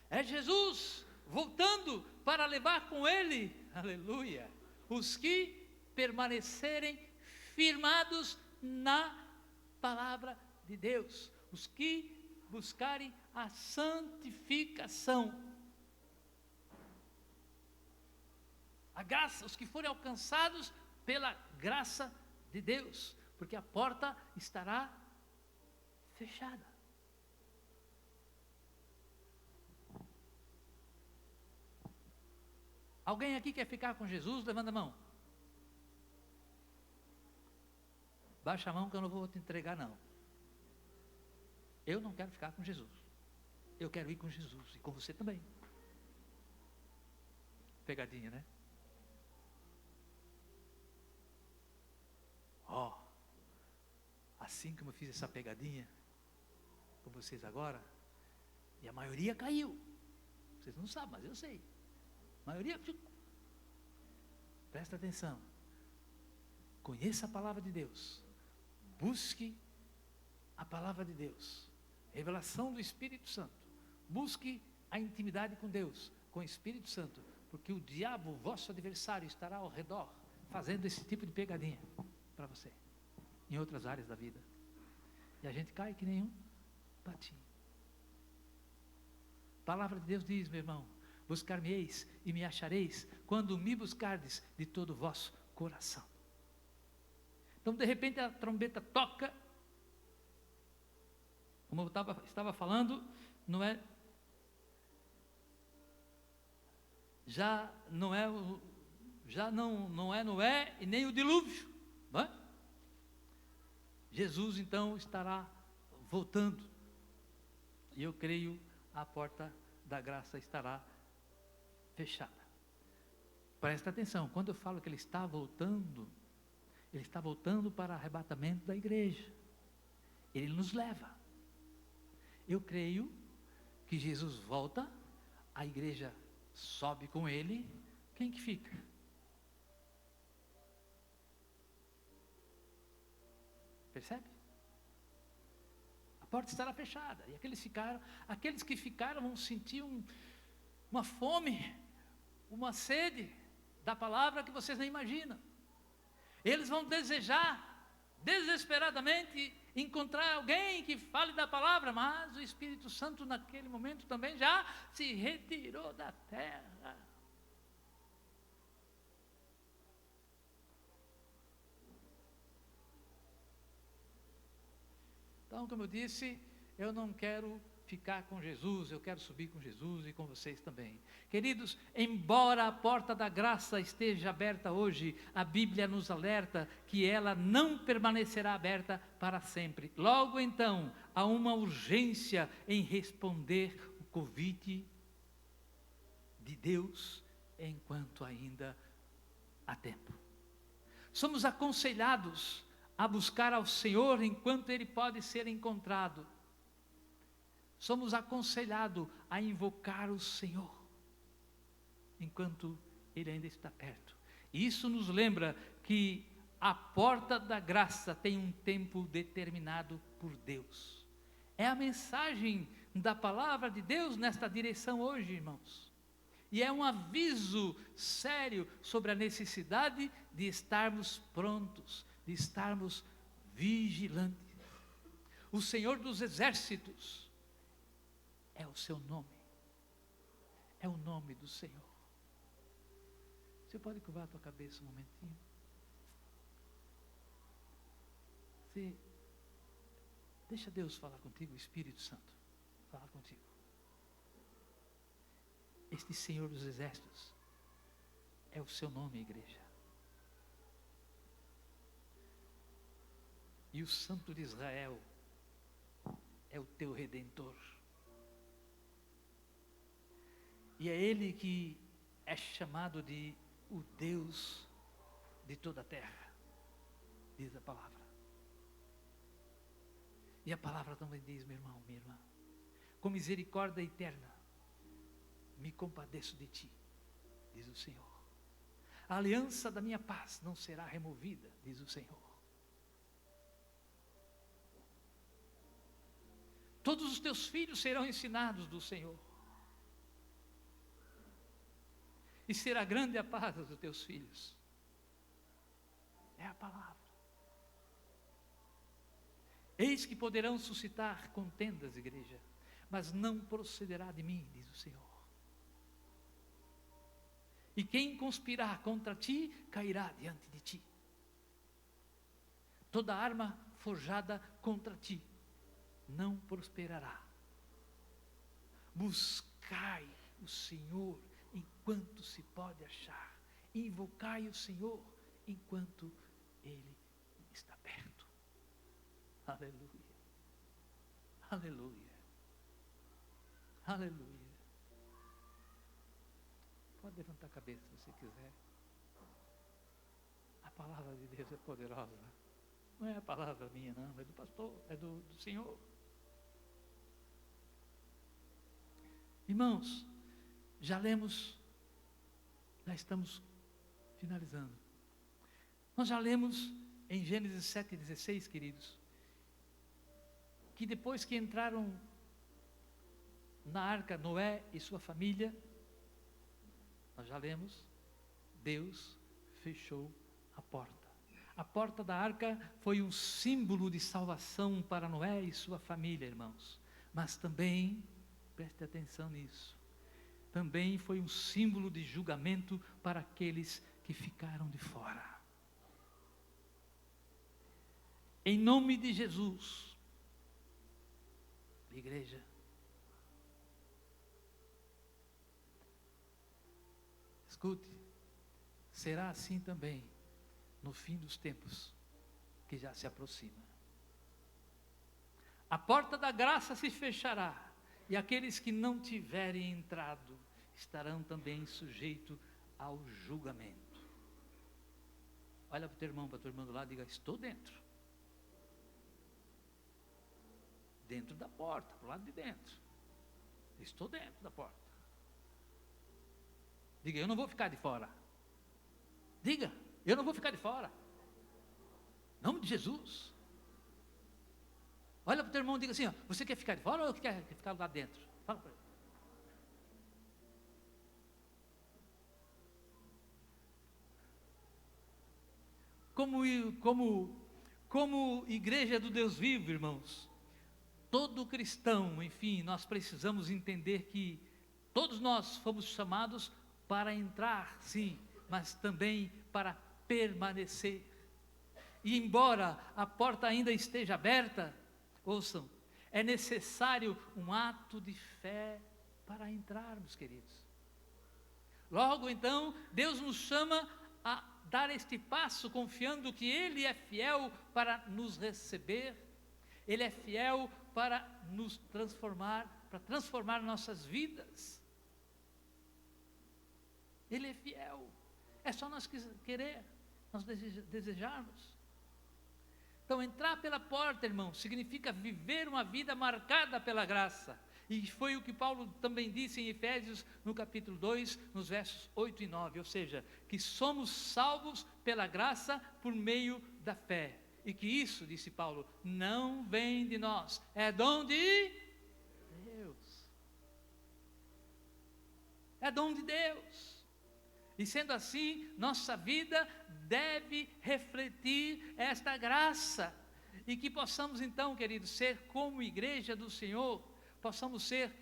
É Jesus voltando para levar com ele, aleluia, os que permanecerem firmados na palavra de Deus, os que buscarem a santificação, a graça, os que forem alcançados pela graça de Deus, porque a porta estará fechada. Alguém aqui quer ficar com Jesus? Levanta a mão. Baixa a mão que eu não vou te entregar não. Eu não quero ficar com Jesus. Eu quero ir com Jesus e com você também. Pegadinha, né? Ó, assim como eu fiz essa pegadinha com vocês agora, e a maioria caiu. Vocês não sabem, mas eu sei. A maioria, presta atenção. Conheça a palavra de Deus. Busque a palavra de Deus. Revelação do Espírito Santo. Busque a intimidade com Deus, com o Espírito Santo, porque o diabo, o vosso adversário, estará ao redor, fazendo esse tipo de pegadinha para você, em outras áreas da vida. E a gente cai que nem um patinho. A palavra de Deus diz, meu irmão, buscar-me-eis e me achareis, quando me buscardes de todo o vosso coração. Então, de repente, a trombeta toca, como eu estava falando, não é, já não é Noé e nem o dilúvio, não é? Jesus, então, estará voltando, e eu creio, a porta da graça estará fechada. Presta atenção, quando eu falo que ele está voltando para o arrebatamento da igreja. Ele nos leva. Eu creio que Jesus volta, a igreja sobe com ele, quem que fica? Percebe? A porta estará fechada, e aqueles que ficaram vão sentir uma fome, uma sede da palavra que vocês nem imaginam. Eles vão desejar desesperadamente encontrar alguém que fale da palavra, mas o Espírito Santo naquele momento também já se retirou da terra. Então, como eu disse, eu não quero ficar com Jesus, eu quero subir com Jesus e com vocês também. Queridos, embora a porta da graça esteja aberta hoje, a Bíblia nos alerta que ela não permanecerá aberta para sempre. Logo então, há uma urgência em responder o convite de Deus enquanto ainda há tempo. Somos aconselhados a buscar ao Senhor enquanto Ele pode ser encontrado. Somos aconselhados a invocar o Senhor enquanto Ele ainda está perto. E isso nos lembra que a porta da graça tem um tempo determinado por Deus. É a mensagem da palavra de Deus nesta direção hoje, irmãos. E é um aviso sério sobre a necessidade de estarmos prontos, de estarmos vigilantes. O Senhor dos Exércitos é o seu nome. É o nome do Senhor. Você pode curvar a tua cabeça um momentinho? Deixa Deus falar contigo, o Espírito Santo falar contigo. Este Senhor dos Exércitos é o seu nome, igreja. E o Santo de Israel é o teu Redentor. E é Ele que é chamado de o Deus de toda a terra, diz a palavra. E a palavra também diz, meu irmão, minha irmã, com misericórdia eterna, me compadeço de ti, diz o Senhor. A aliança da minha paz não será removida, diz o Senhor. Todos os teus filhos serão ensinados do Senhor. E será grande a paz dos teus filhos. É a palavra. Eis que poderão suscitar contendas, igreja, mas não procederá de mim, diz o Senhor. E quem conspirar contra ti, cairá diante de ti. Toda arma forjada contra ti não prosperará. Buscai o Senhor enquanto se pode achar. Invocai o Senhor enquanto Ele está perto. Aleluia. Aleluia. Aleluia. Pode levantar a cabeça se você quiser. A palavra de Deus é poderosa. Não é a palavra minha, não, é do pastor, é do Senhor. Irmãos, já estamos finalizando. Nós já lemos em Gênesis 7,16, queridos, que depois que entraram na arca Noé e sua família, nós já lemos, Deus fechou a porta. A porta da arca foi um símbolo de salvação para Noé e sua família, irmãos. Mas também, preste atenção nisso, também foi um símbolo de julgamento para aqueles que ficaram de fora. Em nome de Jesus, igreja, escute, será assim também no fim dos tempos que já se aproxima. A porta da graça se fechará, e aqueles que não tiverem entrado estarão também sujeitos ao julgamento. Olha para o teu irmão, para a tua irmã do lado e diga: estou dentro. Dentro da porta, para o lado de dentro. Estou dentro da porta. Diga: eu não vou ficar de fora. Diga: eu não vou ficar de fora. Em nome de Jesus. Olha para o teu irmão e diga assim: ó, você quer ficar de fora ou quer ficar lá dentro? Fala para ele. Como igreja do Deus vivo, irmãos, todo cristão, enfim, nós precisamos entender que todos nós fomos chamados para entrar, sim, mas também para permanecer. E embora a porta ainda esteja aberta, ouçam, é necessário um ato de fé para entrarmos, queridos. Logo então, Deus nos chama a dar este passo, confiando que Ele é fiel para nos receber, Ele é fiel para nos transformar, para transformar nossas vidas. Ele é fiel. É só nós querer, nós desejarmos. Então, entrar pela porta, irmão, significa viver uma vida marcada pela graça. E foi o que Paulo também disse em Efésios, no capítulo 2, nos versos 8 e 9. Ou seja, que somos salvos pela graça por meio da fé. E que isso, disse Paulo, não vem de nós, é dom de Deus. é dom de Deus. E sendo assim, nossa vida deve refletir esta graça. E que possamos então, queridos, ser como igreja do Senhor, possamos ser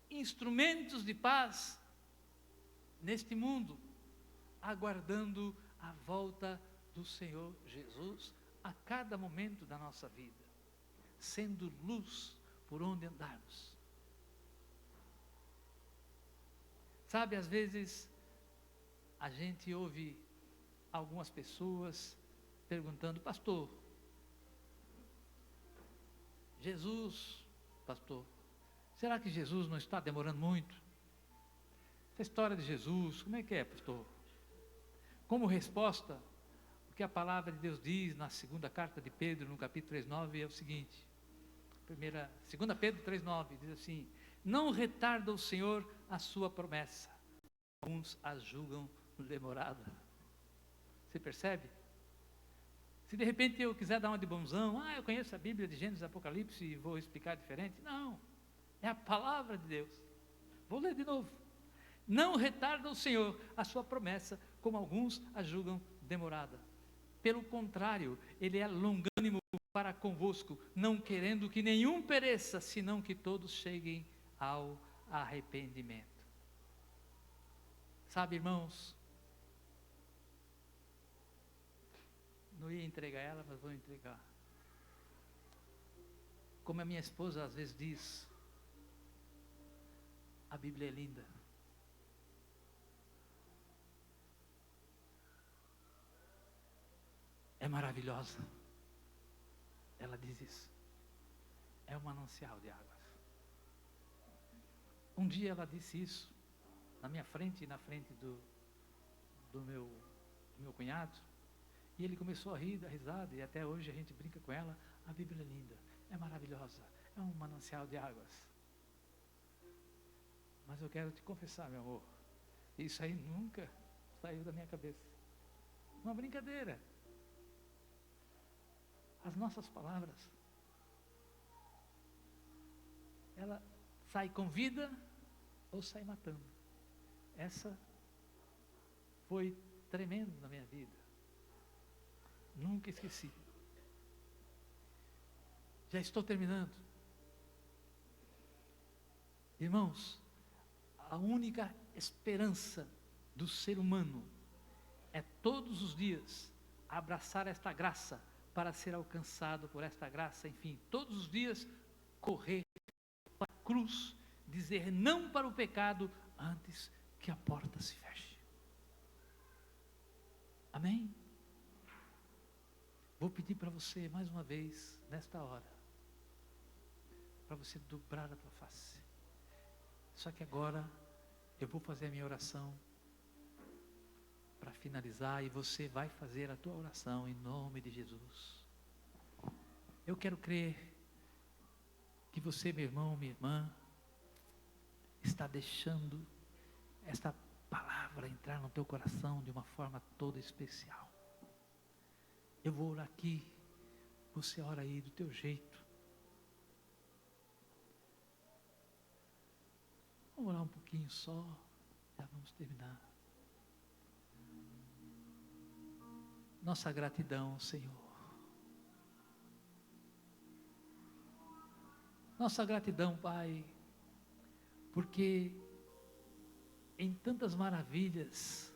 instrumentos de paz neste mundo, aguardando a volta do Senhor Jesus a cada momento da nossa vida, sendo luz por onde andarmos. Sabe, às vezes a gente ouve algumas pessoas perguntando: pastor, Jesus, pastor, será que Jesus não está demorando muito? Essa história de Jesus, como é que é, pastor? Como resposta, o que a palavra de Deus diz na segunda carta de Pedro, no capítulo 3:9, é o seguinte: 2 Pedro 3:9 diz assim: não retarda o Senhor a sua promessa, alguns a julgam demorada. Você percebe? Se de repente eu quiser dar uma de bonzão, eu conheço a Bíblia de Gênesis e Apocalipse e vou explicar diferente. Não, é a palavra de Deus. Vou ler de novo. Não retarda o Senhor a sua promessa, como alguns a julgam demorada. Pelo contrário, Ele é longânimo para convosco, não querendo que nenhum pereça, senão que todos cheguem ao arrependimento. Sabe, irmãos, não ia entregar ela, mas vou entregar. Como a minha esposa às vezes diz, a Bíblia é linda. É maravilhosa. Ela diz isso. É um manancial de águas. Um dia ela disse isso, na minha frente e na frente do meu cunhado, e ele começou a rir, dar risada, e até hoje a gente brinca com ela. A Bíblia é linda, é maravilhosa, é um manancial de águas. Mas eu quero te confessar, meu amor, isso aí nunca saiu da minha cabeça. Uma brincadeira. As nossas palavras, ela sai com vida ou sai matando. Essa foi tremendo na minha vida. Nunca esqueci. Já estou terminando. Irmãos, a única esperança do ser humano é todos os dias abraçar esta graça para ser alcançado por esta graça, enfim, todos os dias correr para a cruz, dizer não para o pecado antes que a porta se feche. Amém? Vou pedir para você mais uma vez, nesta hora, para você dobrar a tua face. Só que agora eu vou fazer a minha oração para finalizar, e você vai fazer a tua oração em nome de Jesus. Eu quero crer que você, meu irmão, minha irmã, está deixando esta palavra entrar no teu coração de uma forma toda especial. Eu vou orar aqui, você ora aí do teu jeito. Vamos orar um pouquinho só, já vamos terminar. Nossa gratidão, Senhor. Nossa gratidão, Pai, porque em tantas maravilhas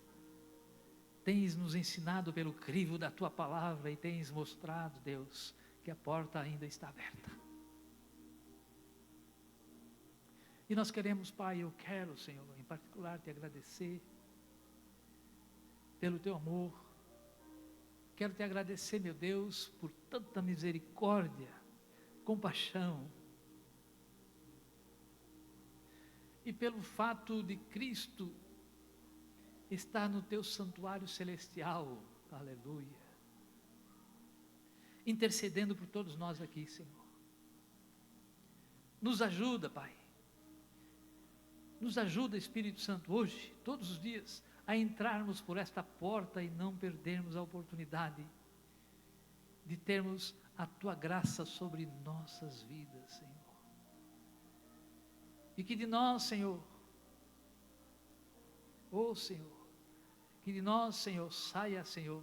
tens nos ensinado pelo crivo da Tua palavra e tens mostrado, Deus, que a porta ainda está aberta. E nós queremos, Pai, eu quero, Senhor, em particular te agradecer pelo Teu amor. Quero te agradecer, meu Deus, por tanta misericórdia, compaixão, e pelo fato de Cristo estar no teu santuário celestial, aleluia, intercedendo por todos nós aqui, Senhor. Nos ajuda, Pai, nos ajuda, Espírito Santo, hoje, todos os dias, a entrarmos por esta porta e não perdermos a oportunidade de termos a Tua graça sobre nossas vidas, Senhor. E que de nós, Senhor, Oh, Senhor, que de nós, Senhor, saia, Senhor,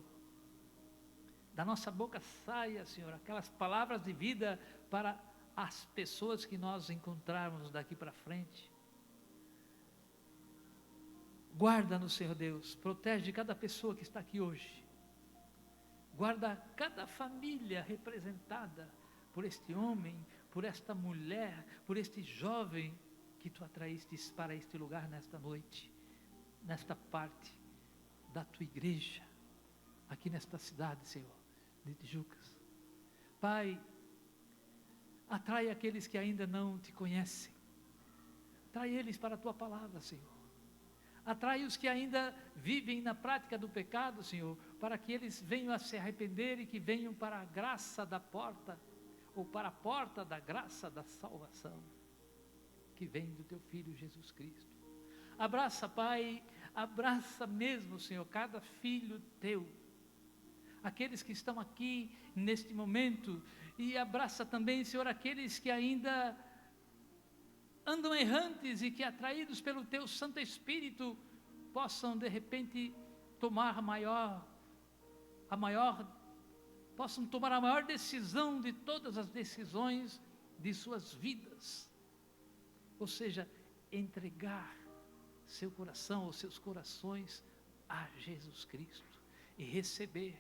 da nossa boca saia, Senhor, aquelas palavras de vida para as pessoas que nós encontrarmos daqui para frente. Guarda-nos, Senhor Deus, protege cada pessoa que está aqui hoje. Guarda cada família representada por este homem, por esta mulher, por este jovem que tu atraíste para este lugar nesta noite, nesta parte da tua igreja, aqui nesta cidade, Senhor, de Tijucas. Pai, atrai aqueles que ainda não te conhecem, atrai eles para a tua palavra, Senhor. Atrai os que ainda vivem na prática do pecado, Senhor, para que eles venham a se arrepender e que venham para a graça da porta, ou para a porta da graça da salvação, que vem do teu Filho Jesus Cristo. Abraça, Pai, abraça mesmo, Senhor, cada filho teu, aqueles que estão aqui neste momento, e abraça também, Senhor, aqueles que ainda andam errantes e que, atraídos pelo teu Santo Espírito, possam de repente tomar possam tomar a maior decisão de todas as decisões de suas vidas, ou seja, entregar seu coração ou seus corações a Jesus Cristo e receber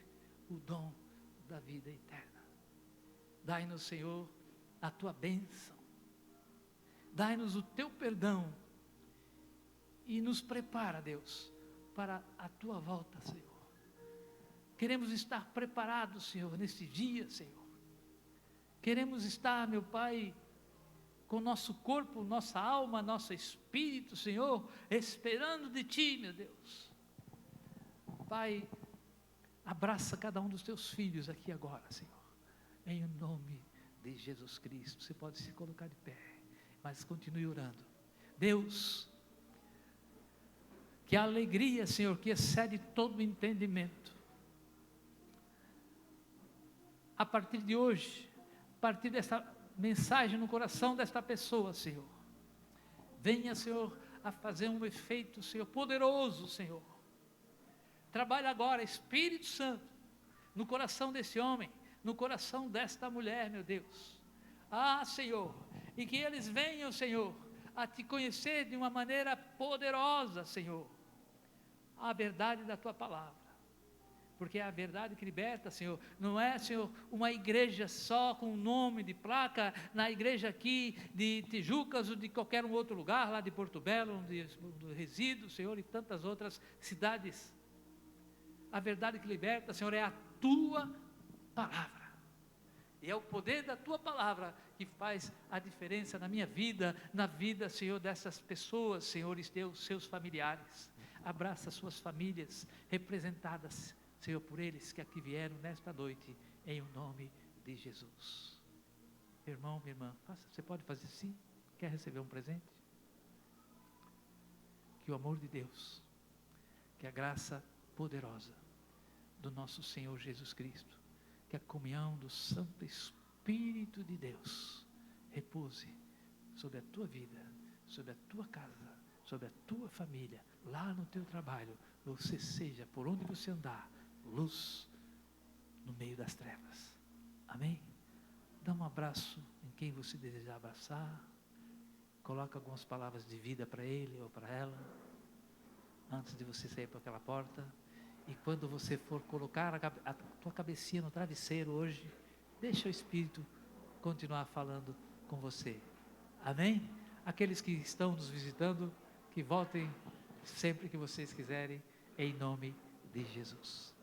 o dom da vida eterna. Dai-nos, Senhor, a tua bênção, dai-nos o teu perdão e nos prepara, Deus, para a tua volta, Senhor. Queremos estar preparados, Senhor, neste dia, Senhor. Queremos estar, meu Pai, com nosso corpo, nossa alma, nosso espírito, Senhor, esperando de Ti, meu Deus. Pai, abraça cada um dos Teus filhos aqui agora, Senhor, em nome de Jesus Cristo. Você pode se colocar de pé, mas continue orando. Deus, que a alegria, Senhor, que excede todo entendimento, a partir de hoje, a partir desta mensagem no coração desta pessoa, Senhor, venha, Senhor, a fazer um efeito, Senhor, poderoso, Senhor. Trabalha agora, Espírito Santo, no coração desse homem, no coração desta mulher, meu Deus. Ah, Senhor, e que eles venham, Senhor, a te conhecer de uma maneira poderosa, Senhor, a verdade da tua palavra, porque é a verdade que liberta, Senhor. Não é, Senhor, uma igreja só com nome de placa, na igreja aqui de Tijucas ou de qualquer um outro lugar, lá de Porto Belo, onde eu resido, Senhor, e tantas outras cidades. A verdade que liberta, Senhor, é a tua palavra. E é o poder da tua palavra que faz a diferença na minha vida, na vida, Senhor, dessas pessoas, Senhores Deus, seus familiares. Abraça suas famílias representadas, Senhor, por eles que aqui vieram nesta noite, em nome de Jesus. Irmão, minha irmã, você pode fazer assim? Quer receber um presente? Que o amor de Deus, que a graça poderosa do nosso Senhor Jesus Cristo, que a comunhão do Santo Espírito de Deus repouse sobre a tua vida, sobre a tua casa, sobre a tua família, lá no teu trabalho. Você seja, por onde você andar, luz no meio das trevas. Amém? Dá um abraço em quem você desejar abraçar. Coloca algumas palavras de vida para ele ou para ela, antes de você sair para aquela porta. E quando você for colocar a tua cabecinha no travesseiro hoje, deixa o Espírito continuar falando com você. Amém? Aqueles que estão nos visitando, que voltem sempre que vocês quiserem, em nome de Jesus.